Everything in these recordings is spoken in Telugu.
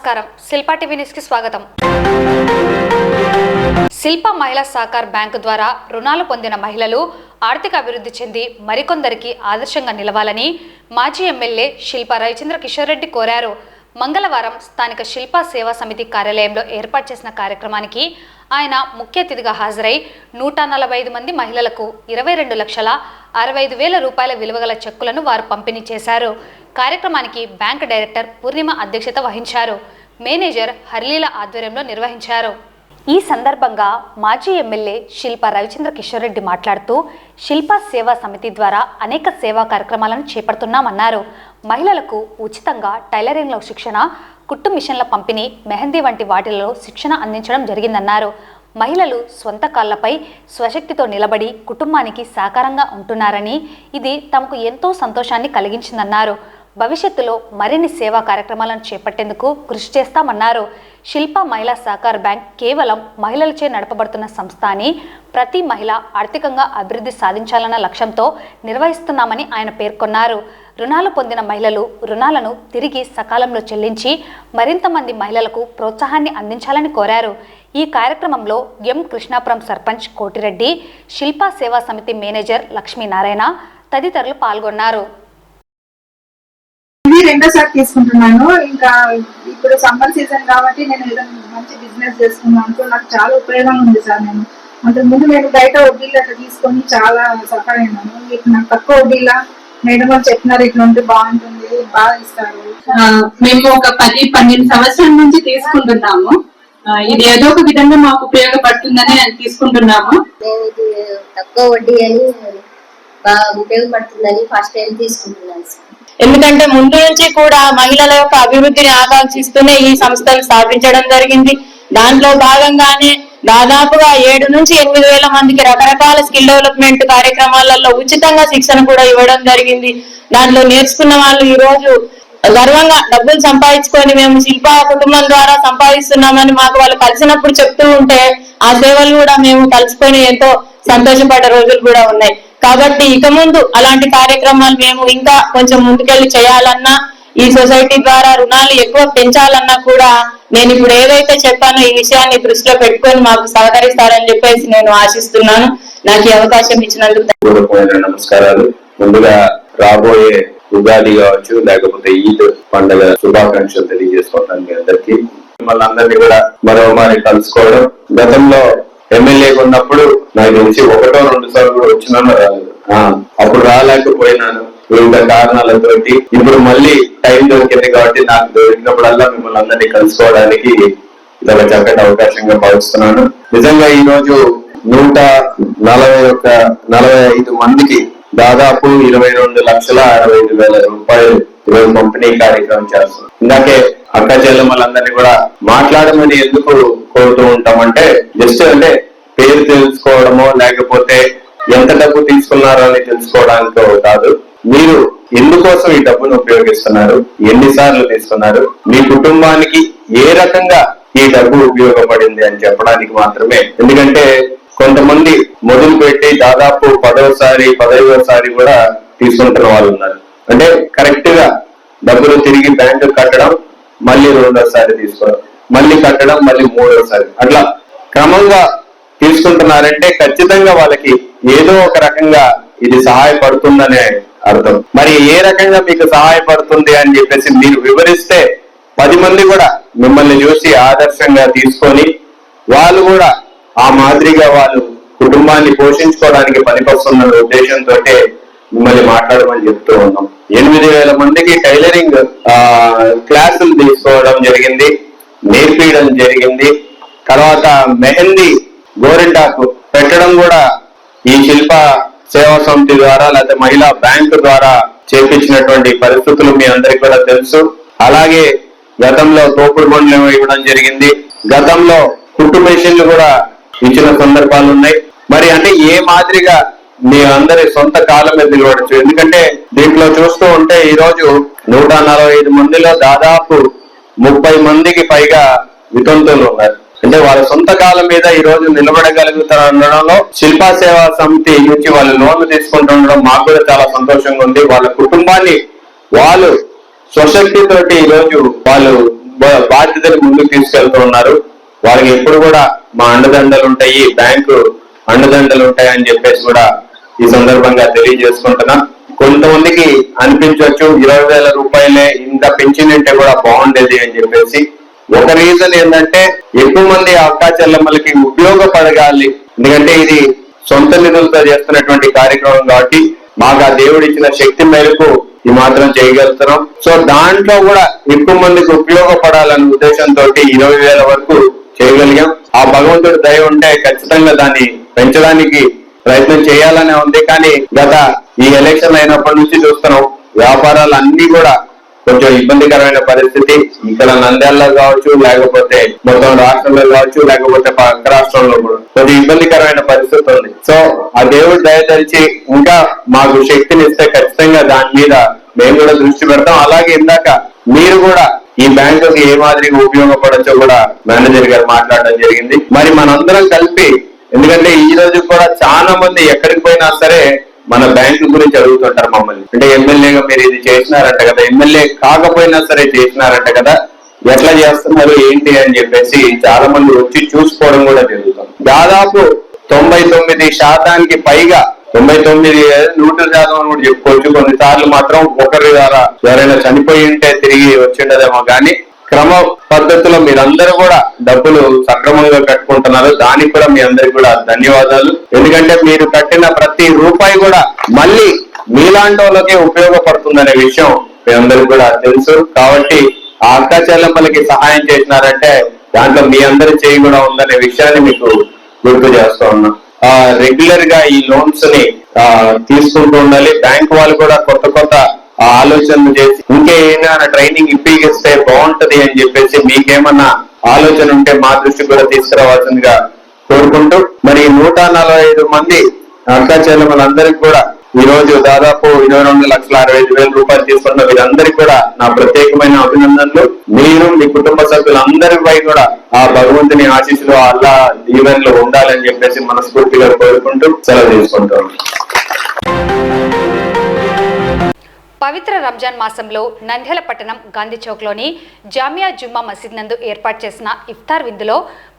నమస్కారం. శిల్పా టీవీ న్యూస్ కి స్వాగతం. శిల్ప మహిళా సహకార్ బ్యాంకు ద్వారా రుణాలు పొందిన మహిళలు ఆర్థిక అభివృద్ధి చెంది మరికొందరికి ఆదర్శంగా నిలవాలని మాజీ ఎమ్మెల్యే శిల్ప రవిచంద్ర కిషోర్ రెడ్డి కోరారు. మంగళవారం స్థానిక శిల్ప సేవా సమితి కార్యాలయంలో ఏర్పాటు చేసిన కార్యక్రమానికి ఆయన ముఖ్య అతిథిగా హాజరై 145 మంది మహిళలకు 22,65,000 రూపాయల విలువగల చెక్కులను వారు పంపిణీ చేశారు. కార్యక్రమానికి బ్యాంక్ డైరెక్టర్ పూర్ణిమ అధ్యక్షత వహించారు. మేనేజర్ హర్లీల ఆధ్వర్యంలో నిర్వహించారు. ఈ సందర్భంగా మాజీ ఎమ్మెల్యే శిల్ప రవిచంద్ర కిషోర్ రెడ్డి మాట్లాడుతూ శిల్ప సేవా సమితి ద్వారా అనేక సేవా కార్యక్రమాలను చేపడుతున్నామన్నారు. మహిళలకు ఉచితంగా టైలరింగ్లో శిక్షణ, కుట్టు మిషన్ల పంపిణీ, మెహందీ వంటి వాటిలలో శిక్షణ అందించడం జరిగిందన్నారు. మహిళలు స్వంత కాళ్లపై స్వశక్తితో నిలబడి కుటుంబానికి సహకారంగా ఉంటున్నారని, ఇది తమకు ఎంతో సంతోషాన్ని కలిగించిందన్నారు. భవిష్యత్తులో మరిన్ని సేవా కార్యక్రమాలను చేపట్టేందుకు కృషి చేస్తామన్నారు. శిల్ప మహిళా సహకార్ బ్యాంక్ కేవలం మహిళలచే నడపబడుతున్న సంస్థ అని, ప్రతి మహిళ ఆర్థికంగా అభివృద్ధి సాధించాలన్న లక్ష్యంతో నిర్వహిస్తున్నామని ఆయన పేర్కొన్నారు. రుణాలు పొందిన మహిళలు రుణాలను తిరిగి సకాలంలో చెల్లించి మరింత మంది మహిళలకు ప్రోత్సాహాన్ని అందించాలని కోరారు. ఈ కార్యక్రమంలో ఎం కృష్ణాపురం సర్పంచ్ కోటిరెడ్డి, శిల్ప సేవా సమితి మేనేజర్ లక్ష్మీనారాయణ తదితరులు పాల్గొన్నారు. రెండోసారి తీసుకుంటున్నాను. ఇంకా ఇప్పుడు సమ్మర్ సీజన్ కాబట్టి నేను ఏదైనా మంచి బిజినెస్ చేసుకున్నాను. నాకు చాలా ఉపయోగం ఉంది సార్. నేను అంతకు ముందు నేను బయట వడ్డీలు అట్లా తీసుకొని చాలా సఫర్ అయినాను. ఇప్పుడు నాకు తక్కువ వడ్డీలా మేడం అని చెప్పినారు, ఇట్లా ఉంటే బాగుంటుంది, బాగా ఇస్తారు. మేము ఒక 10-12 సంవత్సరాల నుంచి తీసుకుంటున్నాము. ఇది ఏదో ఒక విధంగా మాకు ఉపయోగపడుతుందని తీసుకుంటున్నాము. ఇది తక్కువ వడ్డీ అని బాగా ఉపయోగపడుతుందని ఫస్ట్ టైం తీసుకుంటున్నాను. ఎందుకంటే ముందు నుంచి కూడా మహిళల యొక్క అభివృద్ధిని ఆకాంక్షిస్తూనే ఈ సంస్థను స్థాపించడం జరిగింది. దాంట్లో భాగంగానే దాదాపుగా 7 నుంచి 8,000 మందికి రకరకాల స్కిల్ డెవలప్మెంట్ కార్యక్రమాలలో ఉచితంగా శిక్షణ కూడా ఇవ్వడం జరిగింది. దాంట్లో నేర్చుకున్న వాళ్ళు ఈ రోజు గర్వంగా డబ్బులు సంపాదించుకొని మేము శిల్ప కుటుంబం ద్వారా సంపాదిస్తున్నామని మాకు వాళ్ళు కలిసినప్పుడు చెప్తూ ఉంటే ఆ సేవలు కూడా మేము తలుచుకొని ఎంతో సంతోషపడ్డ రోజులు కూడా ఉన్నాయి. కాబట్టి ఇక ముందు అలాంటి కార్యక్రమాలు మేము ఇంకా కొంచెం ముందుకెళ్లి చేయాలన్నా, ఈ సొసైటీ ద్వారా రుణాలు ఎక్కువ పెంచాలన్నా కూడా నేను ఇప్పుడు ఏదైతే చెప్పానో ఈ విషయాన్ని దృష్టిలో పెట్టుకొని మాకు సహకరిస్తారని చెప్పేసి నేను ఆశిస్తున్నాను. నాకు ఈ అవకాశం ఇచ్చినందుకు నమస్కారాలు. ముందుగా రాబోయే ఉగాది కావచ్చు, లేకపోతే ఈద్ పండుగ శుభాకాంక్షలు తెలియజేసుకుంటాను మీ అందరికి. మిమ్మల్ని అందరినీ కూడా మరోమారి కలుసుకోవడం, గతంలో ఎమ్మెల్యేగా ఉన్నప్పుడు నాకు తెలిసి 1-2 సార్లు కూడా వచ్చినాను, రాలేదు. అప్పుడు రాలేకపోయినాను వివిధ కారణాలతోటి. ఇప్పుడు మళ్ళీ టైం దొరికింది కాబట్టి నాకు దొరికినప్పుడల్లా మిమ్మల్ని అందరినీ కలుసుకోవడానికి ఇదొక చక్కటి అవకాశంగా భావిస్తున్నాను. నిజంగా ఈ రోజు 145 మందికి దాదాపు 22,65,000 రూపాయలు ఈరోజు పంపిణీ కార్యక్రమం చేస్తున్నాం. ఇందాకే అక్క చెల్లెమ్మలందరినీ కూడా మాట్లాడమని ఎందుకు కోరుతూ ఉంటామంటే, జస్ట్ అంటే పేరు తెలుసుకోవడమో లేకపోతే ఎంత డబ్బు తీసుకున్నారో అని తెలుసుకోవడానికో కాదు, మీరు ఎందుకోసం ఈ డబ్బును ఉపయోగిస్తున్నారు, ఎన్నిసార్లు తీసుకున్నారు, మీ కుటుంబానికి ఏ రకంగా ఈ డబ్బు ఉపయోగపడింది అని చెప్పడానికి మాత్రమే. ఎందుకంటే కొంతమంది మొదలు పెట్టి దాదాపు 10వ సారి 15వ సారి కూడా తీసుకుంటున్న వాళ్ళు ఉన్నారు. అంటే కరెక్ట్ గా డబ్బులు తిరిగి బ్యాంకు కట్టడం, మళ్ళీ 2వ సారి తీసుకోవడం, మళ్ళీ కట్టడం, మళ్ళీ 3వ సారి, అట్లా క్రమంగా తీసుకుంటున్నారంటే ఖచ్చితంగా వాళ్ళకి ఏదో ఒక రకంగా ఇది సహాయపడుతుందనే అర్థం. మరి ఏ రకంగా మీకు సహాయపడుతుంది అని చెప్పేసి మీరు వివరిస్తే 10 మంది కూడా మిమ్మల్ని చూసి ఆదర్శంగా తీసుకొని వాళ్ళు కూడా ఆ మాదిరిగా వాళ్ళు కుటుంబాన్ని పోషించుకోవడానికి పనికొస్తున్న ఉద్దేశంతో మిమ్మల్ని మాట్లాడమని చెప్తూ ఉన్నాం. 8,000 మందికి టైలరింగ్ క్లాసులు తీసుకోవడం జరిగింది, నేర్పించడం జరిగింది. తర్వాత మెహందీ గోరింటాకు పెట్టడం కూడా ఈ శిల్ప సేవా సమితి ద్వారా లేకపోతే మహిళా బ్యాంకు ద్వారా చేపించినటువంటి పరిస్థితులు మీ అందరికి కూడా తెలుసు. అలాగే గతంలో తోపుడు బండ్లు ఇవ్వడం జరిగింది, గతంలో కుట్టు మెషిన్లు కూడా ఇచ్చిన సందర్భాలు ఉన్నాయి. మరి అంటే ఏ మాదిరిగా మీ అందరి సొంత కాలం మీద నిలబడచ్చు. ఎందుకంటే దీంట్లో చూస్తూ ఉంటే ఈ రోజు 145 మందిలో దాదాపు 30 మందికి పైగా వితంతువులు ఉన్నారు. అంటే వాళ్ళ సొంత కాలం మీద ఈ రోజు నిలబడగలుగుతారనడంలో శిల్ప సేవా సమితి నుంచి వాళ్ళు లోన్లు తీసుకుంటుండడం మాకు కూడా చాలా సంతోషంగా ఉంది. వాళ్ళ కుటుంబాన్ని వాళ్ళు స్వశక్తితోటి ఈ రోజు వాళ్ళు బాధ్యతలు ముందుకు తీసుకెళ్తూ ఉన్నారు. వాళ్ళకి ఎప్పుడు కూడా మా అండదండలు ఉంటాయి, బ్యాంకు అండదండలు ఉంటాయి అని చెప్పేసి కూడా ఈ సందర్భంగా తెలియజేసుకుంటున్నాం. కొంతమందికి అనిపించవచ్చు 20,000 రూపాయలే ఇంకా పెంచినంటే కూడా బాగుండేది అని చెప్పేసి. ఒక రీజన్ ఏంటంటే ఎక్కువ మంది అక్కా చెల్లెమ్మలకి ఉపయోగపడగాలి, ఎందుకంటే ఇది సొంత నిధులతో చేస్తున్నటువంటి కార్యక్రమం కాబట్టి మాకు ఆ దేవుడు ఇచ్చిన శక్తి మేరకు ఈ మాత్రం చేయగలుగుతున్నాం. సో దాంట్లో కూడా ఎక్కువ మందికి ఉపయోగపడాలనే ఉద్దేశంతో 20,000 వరకు చేయగలిగాం. ఆ భగవంతుడి దయ ఉంటే ఖచ్చితంగా దాన్ని పెంచడానికి ప్రయత్నం చేయాలనే ఉంది. కానీ గత ఈ ఎలక్షన్ అయినప్పటి నుంచి చూస్తున్నాం వ్యాపారాలు అన్ని కూడా కొంచెం ఇబ్బందికరమైన పరిస్థితి. ఇక్కడ నంద్యాలలో కావచ్చు, లేకపోతే మొత్తం రాష్ట్రంలో కావచ్చు, లేకపోతే పక్క రాష్ట్రంలో కూడా కొంచెం ఇబ్బందికరమైన పరిస్థితి ఉంది. సో ఆ దేవుడు దయతలిచి ఇంకా మాకు శక్తిని ఇస్తే ఖచ్చితంగా దాని మీద మేము కూడా దృష్టి పెడతాం. అలాగే ఇందాక మీరు కూడా ఈ బ్యాంకుకి ఏ మాదిరిగా ఉపయోగపడచ్చో కూడా మేనేజర్ గారు మాట్లాడడం జరిగింది. మరి మనందరం కలిపి, ఎందుకంటే ఈ రోజు కూడా చాలా మంది ఎక్కడికి పోయినా సరే మన బ్యాంకు గురించి అడుగుతుంటారు మమ్మల్ని. అంటే ఎమ్మెల్యేగా మీరు ఇది చేసినారంట కదా, ఎమ్మెల్యే కాకపోయినా సరే చేసినారంట కదా, ఎట్లా చేస్తున్నారు ఏంటి అని చెప్పేసి చాలా మంది వచ్చి చూసుకోవడం కూడా జరుగుతుంది. దాదాపు 99% పైగా 99-100% కూడా చెప్పుకోవచ్చు. కొన్నిసార్లు మాత్రం ఒకరి ద్వారా ఎవరైనా చనిపోయి ఉంటే తిరిగి వచ్చిండదేమో కానీ క్రమ పద్ధతిలో మీరందరూ కూడా డబ్బులు సక్రమంగా కట్టుకుంటున్నారు. దానికి కూడా మీ అందరికి కూడా ధన్యవాదాలు. ఎందుకంటే మీరు కట్టిన ప్రతి రూపాయి కూడా మళ్ళీ మీలాంటి వాళ్ళకే ఉపయోగపడుతుందనే విషయం మీ అందరికి కూడా తెలుసు. కాబట్టి ఆ అక్కా చెల్లెమ్మలకి సహాయం చేసినారంటే దాంట్లో మీ అందరి చేయి కూడా ఉందనే విషయాన్ని మీకు గుర్తు చేస్తూ ఉన్నాం. రెగ్యులర్ గా ఈ లోన్స్ ని తీసుకుంటూ ఉండాలి. బ్యాంక్ వాళ్ళు కూడా కొత్త ఆలోచనలు చేసి ఇంకేమైనా ట్రైనింగ్ ఇప్పిస్తే బాగుంటది అని చెప్పేసి మీకేమన్నా ఆలోచన ఉంటే మా దృష్టికి కూడా తీసుకురావాల్సిందిగా కోరుకుంటూ, మరి 145 మంది అక్కా చెల్లెమ్మలందరికీ కూడా ఈ రోజు దాదాపు 22,65,000 రూపాయలు తీసుకున్న వీరందరికీ కూడా నా ప్రత్యేకమైన అభినందనలు. మీరు మీ కుటుంబ సభ్యులందరిపై కూడా ఆ భగవంతుని ఆశీస్సులు, అల్లా దీవెనలు ఉండాలని చెప్పేసి మనస్ఫూర్తిగా కోరుకుంటూ సెలవు తీసుకుంటాం. పవిత్ర రంజాన్ మాసంలో నంద్యాల పట్టణం గాంధీ చౌక్లోని జామియా జుమ్మా మసీద్ నందు ఏర్పాటు చేసిన ఇఫ్తార్ విందులో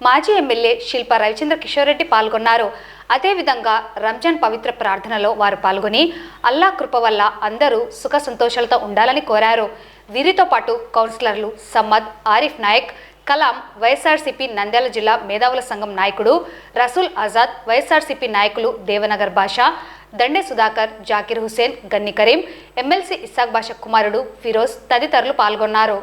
మాజీ ఎమ్మెల్యే శిల్ప రవిచంద్ర కిషోర్ రెడ్డి పాల్గొన్నారు. అదేవిధంగా రంజాన్ పవిత్ర ప్రార్థనలో వారు పాల్గొని అల్లా కృప వల్ల అందరూ సుఖ సంతోషాలతో ఉండాలని కోరారు. వీరితో పాటు కౌన్సిలర్లు సమ్మద్, ఆరిఫ్ నాయక్, కలాం, వైఎస్ఆర్సీపీ నంద్యాల జిల్లా మేధావుల సంఘం నాయకుడు రసూల్ ఆజాద్, వైఎస్ఆర్సీపీ నాయకులు దేవనగర్ బాషా, దండే సుధాకర్, జాకిర్ హుసేన్, గన్ని కరీం, ఎమ్మెల్సీ ఇస్సాక్ బాషా కుమారుడు ఫిరోజ్ తదితరులు పాల్గొన్నారు.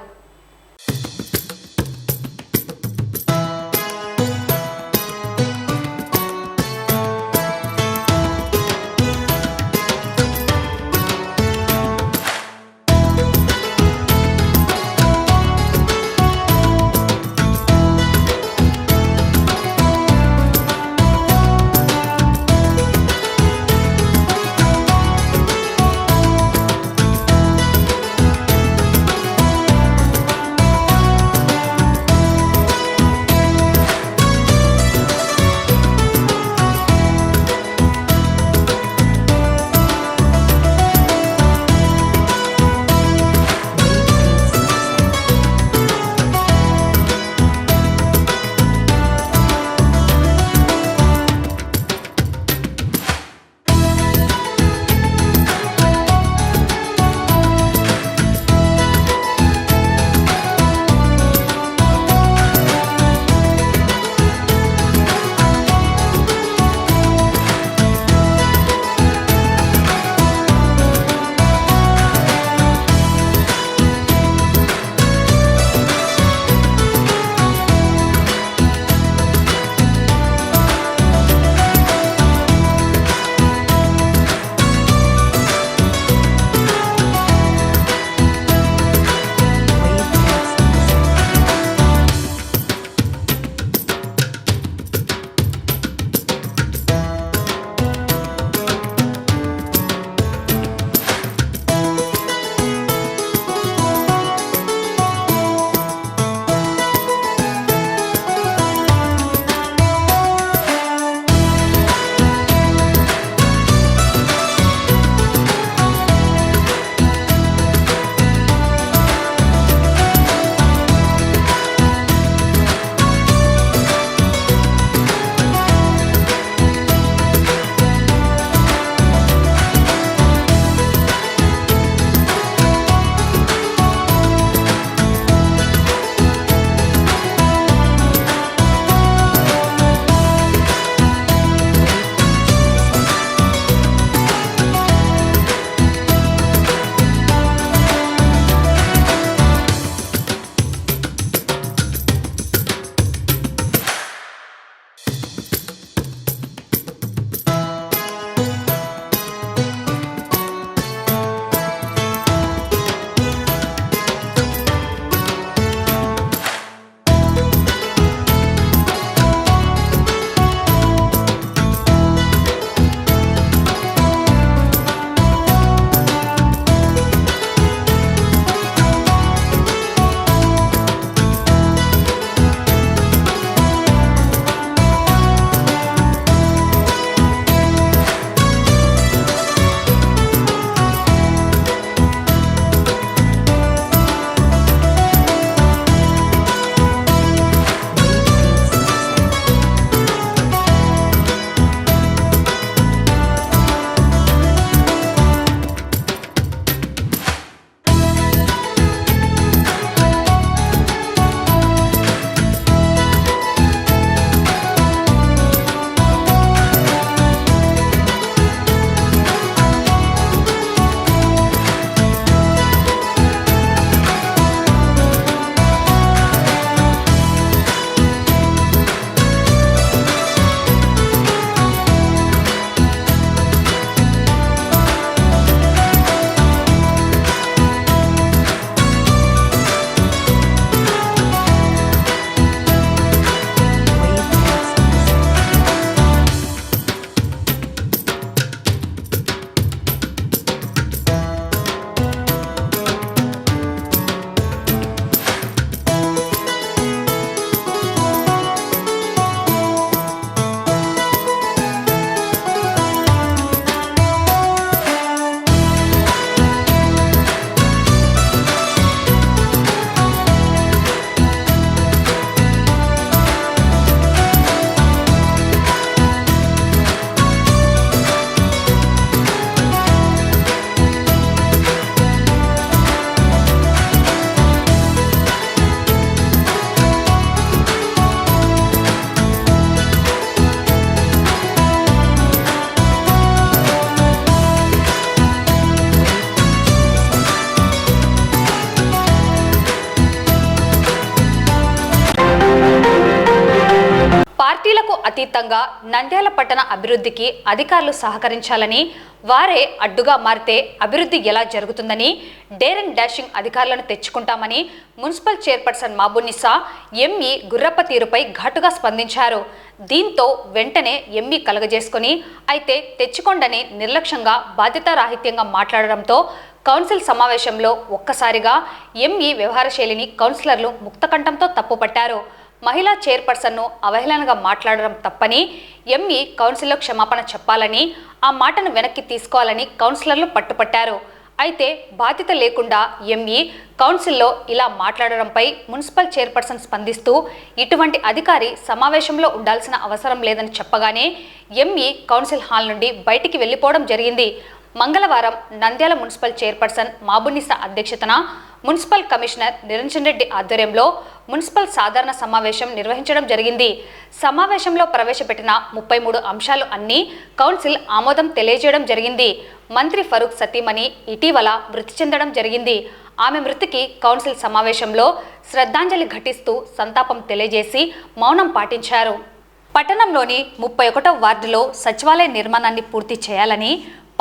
పార్టీలకు అతీతంగా నంద్యాల పట్టణ అభివృద్ధికి అధికారులు సహకరించాలని, వారే అడ్డుగా మారితే అభివృద్ధి ఎలా జరుగుతుందని డేర్ అండ్ డాషింగ్ అధికారులను తెచ్చుకుంటామని municipal chairperson Mabunisa ME Gurrappa తీరుపై ఘాటుగా స్పందించారు. దీంతో వెంటనే ఎంఈ కలగజేసుకుని అయితే తెచ్చుకోండని నిర్లక్ష్యంగా బాధ్యతారాహిత్యంగా మాట్లాడడంతో కౌన్సిల్ సమావేశంలో ఒక్కసారిగా ఎంఈ వ్యవహార శైలిని కౌన్సిలర్లు ముక్తకంఠంతో తప్పుపట్టారు. మహిళా చైర్పర్సన్ను అవహేళనగా మాట్లాడడం తప్పని, ఎంఈ కౌన్సిల్లో క్షమాపణ చెప్పాలని, ఆ మాటను వెనక్కి తీసుకోవాలని కౌన్సిలర్లు పట్టుపట్టారు. అయితే బాధ్యత లేకుండా ఎంఈ కౌన్సిల్లో ఇలా మాట్లాడడంపై మున్సిపల్ చైర్పర్సన్ స్పందిస్తూ ఇటువంటి అధికారి సమావేశంలో ఉండాల్సిన అవసరం లేదని చెప్పగానే ఎంఈ కౌన్సిల్ హాల్ నుండి బయటికి వెళ్లిపోవడం జరిగింది. మంగళవారం నంద్యాల మున్సిపల్ చైర్పర్సన్ మాబునిసా అధ్యక్షతన మున్సిపల్ కమిషనర్ నిరంజన్ రెడ్డి ఆధ్వర్యంలో మున్సిపల్ సాధారణ సమావేశం నిర్వహించడం జరిగింది. సమావేశంలో ప్రవేశపెట్టిన 33 అంశాలు అన్నీ కౌన్సిల్ ఆమోదం తెలియజేయడం జరిగింది. మంత్రి ఫరూక్ సతీమణి ఇటీవల మృతి చెందడం జరిగింది. ఆమె మృతికి కౌన్సిల్ సమావేశంలో శ్రద్ధాంజలి ఘటిస్తూ సంతాపం తెలియజేసి మౌనం పాటించారు. పట్టణంలోని 31వ వార్డులో సచివాలయ నిర్మాణాన్ని పూర్తి చేయాలని,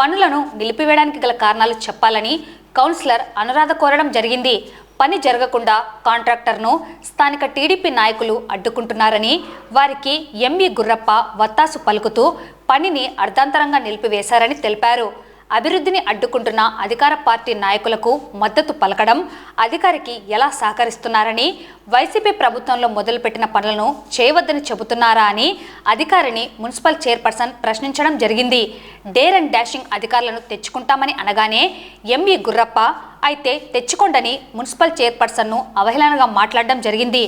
పనులను నిలిపివేయడానికి గల కారణాలు చెప్పాలని కౌన్సిలర్ అనురాధ కోరడం జరిగింది. పని జరగకుండా కాంట్రాక్టర్ను స్థానిక టీడీపీ నాయకులు అడ్డుకుంటున్నారని, వారికి ఎంఈ గుర్రప్ప వత్తాసు పలుకుతూ పనిని అర్ధాంతరంగా నిలిపివేశారని తెలిపారు. అభివృద్ధిని అడ్డుకుంటున్న అధికార పార్టీ నాయకులకు మద్దతు పలకడం, అధికారికి ఎలా సహకరిస్తున్నారని, వైసీపీ ప్రభుత్వంలో మొదలుపెట్టిన పనులను చేయవద్దని చెబుతున్నారా అని అధికారిని మున్సిపల్ చైర్పర్సన్ ప్రశ్నించడం జరిగింది. డేర్ అండ్ డాషింగ్ అధికారులను తెచ్చుకుంటామని అనగానే ఎంఈ గుర్రప్ప అయితే తెచ్చుకోండని మున్సిపల్ చైర్పర్సన్ను అవహేళనగా మాట్లాడడం జరిగింది.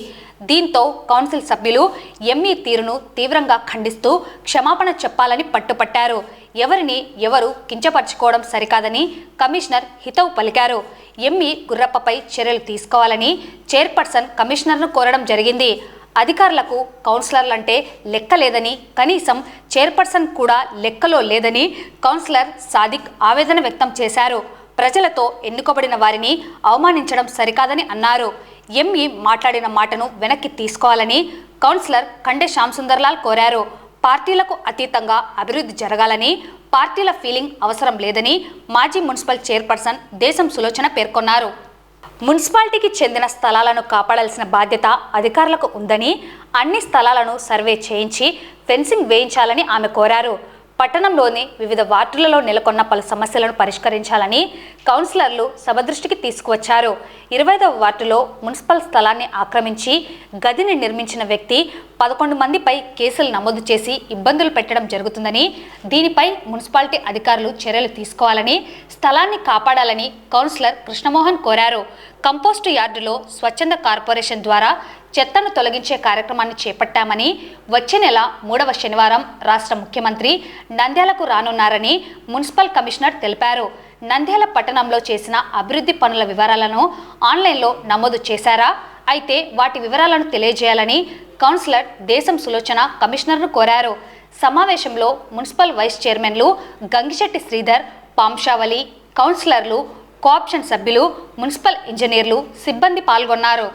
దీంతో కౌన్సిల్ సభ్యులు ఎంఈ తీరును తీవ్రంగా ఖండిస్తూ క్షమాపణ చెప్పాలని పట్టుపట్టారు. ఎవరిని ఎవరు కించపరచుకోవడం సరికాదని కమిషనర్ హితవు పలికారు. ఎంఈ గుర్రప్పపై చర్యలు తీసుకోవాలని చైర్పర్సన్ కమిషనర్ను కోరడం జరిగింది. అధికారులకు కౌన్సిలర్లంటే లెక్క లేదని, కనీసం చైర్పర్సన్ కూడా లెక్కలో లేదని కౌన్సిలర్ సాదిక్ ఆవేదన వ్యక్తం చేశారు. ప్రజలతో ఎన్నుకోబడిన వారిని అవమానించడం సరికాదని అన్నారు. ఎంఈ మాట్లాడిన మాటను వెనక్కి తీసుకోవాలని కౌన్సిలర్ కండే శ్యాంసుందర్లాల్ కోరారు. పార్టీలకు అతీతంగా అభివృద్ధి జరగాలని, పార్టీల ఫీలింగ్ అవసరం లేదని మాజీ మున్సిపల్ చైర్పర్సన్ దేశం సులోచన పేర్కొన్నారు. మున్సిపాలిటీకి చెందిన స్థలాలను కాపాడాల్సిన బాధ్యత అధికారులకు ఉందని, అన్ని స్థలాలను సర్వే చేయించి ఫెన్సింగ్ వేయించాలని ఆమె కోరారు. పట్టణంలోని వివిధ వార్డులలో నెలకొన్న పలు సమస్యలను పరిష్కరించాలని కౌన్సిలర్లు సభ దృష్టికి తీసుకువచ్చారు. 25వ వార్డులో మున్సిపల్ స్థలాన్ని ఆక్రమించి గదిని నిర్మించిన వ్యక్తి 11 మందిపై కేసులు నమోదు చేసి ఇబ్బందులు పెట్టడం జరుగుతుందని, దీనిపై మున్సిపాలిటీ అధికారులు చర్యలు తీసుకోవాలని, స్థలాన్ని కాపాడాలని కౌన్సిలర్ కృష్ణమోహన్ కోరారు. కంపోస్టు యార్డులో స్వచ్ఛంద కార్పొరేషన్ ద్వారా చెత్తను తొలగించే కార్యక్రమాన్ని చేపట్టామని, వచ్చే నెల 3వ శనివారం రాష్ట్ర ముఖ్యమంత్రి నంద్యాలకు రానున్నారని మున్సిపల్ కమిషనర్ తెలిపారు. నంద్యాల పట్టణంలో చేసిన అభివృద్ధి పనుల వివరాలను ఆన్లైన్లో నమోదు చేశారా? అయితే వాటి వివరాలను తెలియజేయాలని కౌన్సిలర్ దేశం సులోచన కమిషనర్ను కోరారు. సమావేశంలో మున్సిపల్ వైస్ చైర్మన్లు గంగిశెట్టి శ్రీధర్, పాంశావలి, కౌన్సిలర్లు, కోఆప్షన్ సభ్యులు, మున్సిపల్ ఇంజనీర్లు, సిబ్బంది పాల్గొన్నారు.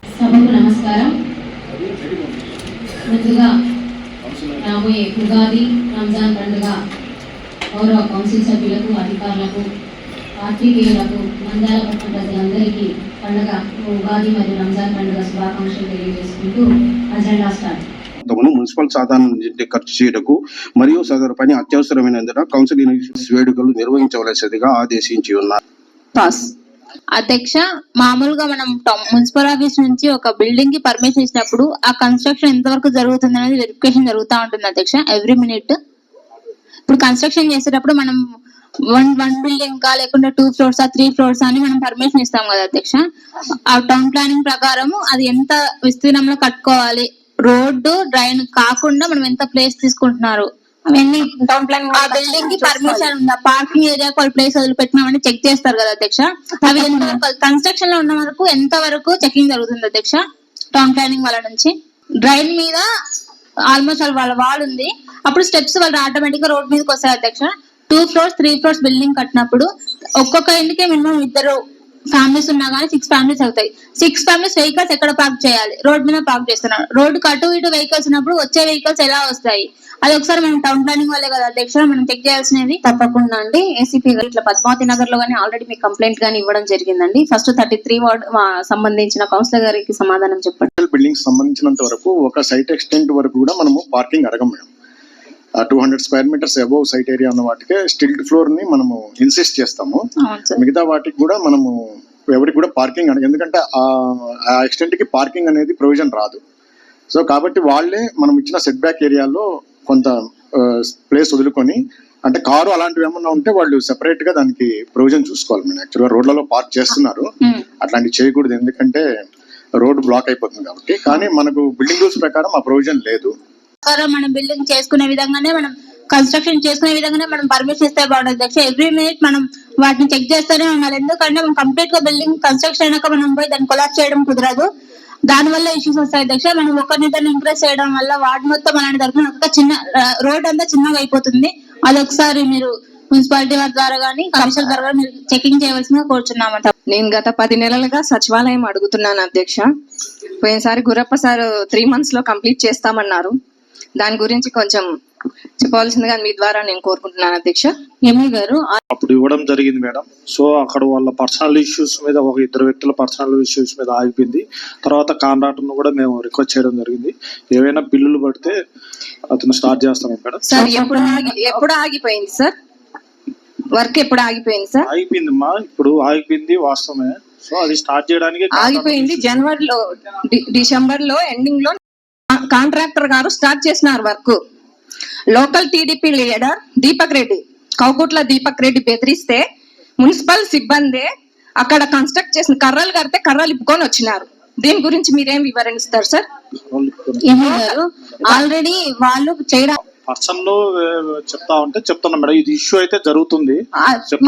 సభకు నమస్కారం. ముందుగా రాబోయే ఉగాది, రంజాన్ పండుగ గౌరవ కౌన్సిల్ సభ్యులకు, అధికారులకు, పాత్రికేయులకు, నంద్యాల పట్టణ ప్రజలందరికీ పండుగ ఉగాది మరియు రంజాన్ పండుగ శుభాకాంక్షలు తెలియజేసుకుంటూ అజెండా స్టార్ట్. మున్సిపల్ సాధారణ ఖర్చు చేయటకు మరియు సదరు పని అత్యవసరమైనందున కౌన్సిల్ వేడుకలు నిర్వహించవలసిందిగా ఆదేశించి ఉన్నారు. అధ్యక్ష, మామూలుగా మనం మున్సిపల్ ఆఫీస్ నుంచి ఒక బిల్డింగ్ కి పర్మిషన్ ఇచ్చినప్పుడు ఆ కన్స్ట్రక్షన్ ఎంతవరకు జరుగుతుంది అనేది వెరిఫికేషన్ జరుగుతూ ఉంటుంది అధ్యక్ష, ఎవ్రీ మినిట్. ఇప్పుడు కన్స్ట్రక్షన్ చేసేటప్పుడు మనం వన్ బిల్డింగ్ కా లేకుంటే 2 ఫ్లోర్స్ 3 ఫ్లోర్స్ అని మనం పర్మిషన్ ఇస్తాం కదా అధ్యక్ష. ఆ టౌన్ ప్లానింగ్ ప్రకారం అది ఎంత విస్తీర్ణంలో కట్టుకోవాలి, రోడ్డు డ్రైన్ కాకుండా మనం ఎంత ప్లేస్ తీసుకుంటున్నారు అవన్నీ టౌన్ ప్లానింగ్, ఆ బిల్డింగ్ కి పర్మిషన్ ఉందా, పార్కింగ్ ఏరియాకి వాళ్ళు ప్లేస్ వదిలిపెట్టినామని చెక్ చేస్తారు కదా అధ్యక్ష. అవి కన్స్ట్రక్షన్ లో ఉన్న వరకు ఎంత వరకు చెకింగ్ జరుగుతుంది అధ్యక్ష టౌన్ ప్లానింగ్ వాళ్ళ నుంచి? డ్రైన్ మీద ఆల్మోస్ట్ వాళ్ళ వాల్ ఉంది, అప్పుడు స్టెప్స్ వాళ్ళు ఆటోమేటిక్ గా రోడ్ మీదకి వస్తాయి అధ్యక్ష. 2 ఫ్లోర్స్ 3 ఫ్లోర్స్ బిల్డింగ్ కట్టినప్పుడు ఒక్కొక్క ఇంటికి మినిమం 2 ఫ్యామిలీస్ ఉన్నా కానీ 6 ఫ్యామిలీస్ అవుతాయి. 6 ఫ్యామిలీస్ వెహికల్స్ ఎక్కడ పార్క్ చేయాలి? రోడ్ మీద పార్క్ చేస్తున్నారు. రోడ్డుకు అటు ఇటు వెహికల్స్ ఉన్నప్పుడు వచ్చే వెహికల్స్ ఎలా వస్తాయి? అది ఒకసారి మనం టౌన్ ప్లానింగ్ వాళ్ళే కదా అధ్యక్ష మనం చెక్ చేయాల్సినది. తప్పకుండా అండి. ఏసీపీ గారు ఇట్లా పద్మావతి నగర్ లో గానీ ఆల్రెడీ మీకు కంప్లైంట్ గానీ ఇవ్వడం జరిగిందండి. ఫస్ట్ 33 వార్డ్ సంబంధించిన కౌన్సిలర్ గారికి సమాధానం చెప్పండి. బిల్డింగ్స్ సంబంధించినంత వరకు ఒక సైట్ ఎక్స్టెంట్ వరకు కూడా మనము పార్కింగ్ అడగం madam. 200 square metres above site area ఉన్న వాటికే స్టిల్డ్ ఫ్లోర్ ని మనము ఇన్సిస్ట్ చేస్తాము. మిగతా వాటికి కూడా మనము ఎవరికి కూడా పార్కింగ్ ఎందుకంటే ఆ ఎక్స్టెంట్ కి పార్కింగ్ అనేది ప్రొవిజన్ రాదు. సో కాబట్టి వాళ్ళే మనం ఇచ్చిన సెట్ బ్యాక్ ఏరియాలో కొంత ప్లేస్ వదులుకొని అంటే కారు అలాంటివి ఏమన్నా ఉంటే వాళ్ళు సెపరేట్ గా దానికి ప్రొవిజన్ చూసుకోవాలి. మనం యాక్చువల్గా రోడ్లలో పార్క్ చేస్తున్నారు, అట్లాంటివి చేయకూడదు ఎందుకంటే రోడ్ బ్లాక్ అయిపోతుంది కాబట్టి. కానీ మనకు బిల్డింగ్ రూల్స్ ప్రకారం ఆ ప్రొవిజన్ లేదు. మనం బిల్డింగ్ చేసుకునే విధంగానే మనం కన్స్ట్రక్షన్ చేసుకునే విధంగానే మనం పర్మిషన్ ఇస్తే బాగుంటుంది అధ్యక్ష. ఎవ్రీ మినిట్ మనం వాటిని చెక్ చేస్తూనే ఉండాలి. ఎందుకంటే మనం కంప్లీట్ గా బిల్డింగ్ కన్స్ట్రక్షన్ అయినాక మనం పోయి దాన్ని కొలాప్స్ చేయడం కుదరదు. దానివల్ల ఇష్యూస్ వస్తాయి అధ్యక్ష. మనం ఒకరినిద్దరిని ఇంప్రెస్ చేయడం వల్ల వార్డు మొత్తం అలాంటి తరఫున ఒక చిన్న రోడ్ అంతా చిన్నగా అయిపోతుంది. అదొకసారి మీరు మున్సిపాలిటీ వారి ద్వారా కానీ కమిషనర్ ద్వారా కానీ మీరు చెకింగ్ చేయవలసిందిగా కోరుచున్నామంట. నేను గత 10 నెలలుగా సచివాలయం అడుగుతున్నాను అధ్యక్ష. పోయినసారి గురప్ప సార్ 3 months లో కంప్లీట్ చేస్తామన్నారు. దాని గురించి కొంచెం చెప్పవలసిందిగా మీ ద్వారా నేను కోరుకుంటున్నాను అధ్యక్ష. ఎంఈ గారు అప్పుడు ఇవ్వడం జరిగింది మేడం. సో అక్కడ వాళ్ళ పర్సనల్ ఇష్యూస్ మీద ఒక 2 వ్యక్తుల పర్సనల్ ఇష్యూస్ మీద ఆగిపోయింది. తర్వాత కాంట్రాక్టర్ ను కూడా మేము రిక్వెస్ట్ చేయడం జరిగింది. ఏవైనా బిల్లులు పడితే అతను స్టార్ట్ చేస్తాం మేడం. సార్ ఎప్పుడు ఆగిపోయింది సార్? వర్క్ ఎప్పుడు ఆగిపోయింది సార్? ఆగిపోయింది అమ్మా, ఇప్పుడు ఆగిపోయింది వాస్తవమే. సో అది స్టార్ట్ చేయడానికి ఆగిపోయింది జనవరిలో, డిసెంబర్ లో ఎండింగ్ లో కాంట్రాక్టర్ గారు స్టార్ట్ చేసినారు work. Local TDP leader Deepak Reddy, Koukutla Deepak Reddy బెదిరిస్తే మున్సిపల్ సిబ్బంది అక్కడ కన్స్ట్రక్ట్ చేసిన కర్రలు కడితే కర్రలు ఇప్పుకొని వచ్చినారు. దీని గురించి మీరేం వివరణిస్తారు సార్? ఎంఈ గారు ఆల్రెడీ వాళ్ళు చేయడం పర్సన్ లో చెప్తా ఉంటే చెప్తున్నాం మేడం. ఇది ఇష్యూ అయితే జరుగుతుంది.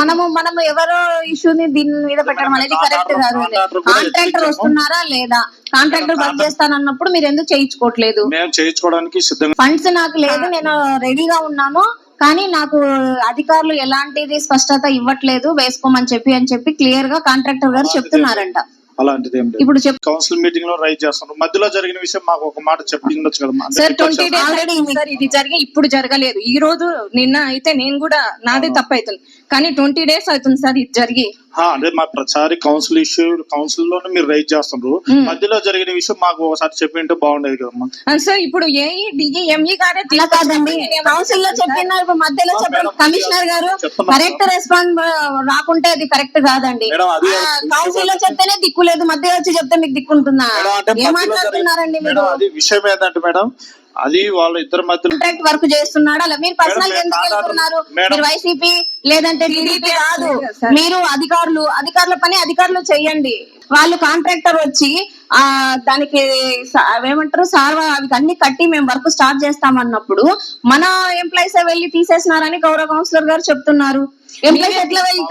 మనము ఎవరో ఇష్యూని దీని మీద పెట్టడం అనేది కరెక్ట్ కాదు. కాంట్రాక్టర్ వస్తున్నారా లేదా? కాంట్రాక్టర్ వర్క్ చేస్తానన్నప్పుడు మీరు ఎందుకు చేయించుకోవట్లేదు? మేము చేయించుకోవడానికి సిద్ధంగా, ఫండ్స్ నాకు లేదు, నేను రెడీగా ఉన్నాను, కానీ నాకు అధికారులు ఎలాంటిది స్పష్టత ఇవ్వట్లేదు వేసుకోమని చెప్పి క్లియర్ గా కాంట్రాక్టర్ గారు చెప్తున్నారంట. అలాంటిది ఏం లేదు. ఇప్పుడు కౌన్సిల్ మీటింగ్ లో రైజ్ చేస్తున్నారు. మధ్యలో జరిగిన విషయం మాకు ఒక మాట చెప్పి ఉండొచ్చు కదా సార్. 20 days ఆల్రెడీ ఇది జరిగి ఇప్పుడు జరగలేదు. ఈ రోజు నిన్న అయితే నేను కూడా నాదే తప్పు అవుతుంది, కానీ 20 days అవుతుంది సార్ ఇది జరిగి. అంటే మా ప్రతిసారి కౌన్సిల్ ఇష్యూ కౌన్సిల్ లోనే మీరు రైజ్ చేస్తున్నారు. మధ్యలో జరిగిన విషయం మాకు ఒకసారి చెప్పి బాగుండేది కదమ్మా. సార్ ఇప్పుడు ఏఈ డిఈ ఎంఈ గారే కాదండి, కౌన్సిల్ లో చెప్పినారు, మధ్యలో చెప్పడం కమిషనర్ గారు కరెక్ట్ రెస్పాన్స్ రాకుంటే అది కరెక్ట్ కాదండి. కౌన్సిల్ లో చెప్తేనే దిక్కు లేదు, మధ్యలో వచ్చి చెప్తే మీకు దిక్కుంటుందా? ఏం మాట్లాడుతున్నారండి మీరు? అది విషయం ఏంటంటే మేడం, అది వాళ్ళ ఇద్దరు మధ్య కాంట్రాక్ట్ వర్క్ చేస్తున్నాడు. అలా మీరు పర్సనల్ ఎందుకు వెళ్తున్నారు? మీరు వైసీపీ లేదంటే టీడీపీ కాదు, మీరు అధికారుల పని అధికారులు చెయ్యండి. వాళ్ళు కాంట్రాక్టర్ వచ్చి దానికి ఏమంటారు సార్ అవి అన్ని కట్టి మేము వర్క్ స్టార్ట్ చేస్తామన్నప్పుడు మన ఎంప్లాయీస్ వెళ్ళి తీసేసినారని గౌరవ కౌన్సిలర్ గారు చెప్తున్నారు. ఎంప్లాయీస్ ఎట్లా వెళ్ళి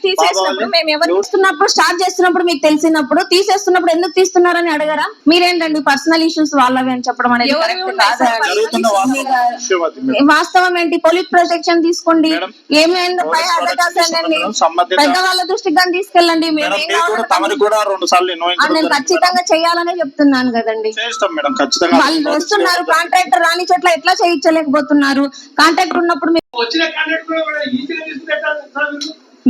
తీసేసినప్పుడు మేము ఎవరు ఇస్తున్నప్పుడు స్టార్ట్ చేస్తున్నప్పుడు మీకు తెలిసినప్పుడు తీసేస్తున్నప్పుడు ఎందుకు తీస్తున్నారని అడగరా? మీరేంటండి పర్సనల్ ఇష్యూస్ వాళ్ళవి అని చెప్పడం అనేది వాస్తవం ఏంటి? పోలీస్ ప్రొటెక్షన్ తీసుకోండి. ఏమైందో పెద్దవాళ్ళ దృష్టికి కానీ తీసుకెళ్ళండి. నేను ఖచ్చితంగా చేయాలనే చెప్తున్నాను కదండి. వాళ్ళు వస్తున్నారు, కాంట్రాక్టర్ రాని చోట్ల ఎట్లా చేయించలేకపోతున్నారు? కాంట్రాక్టర్ ఉన్నప్పుడు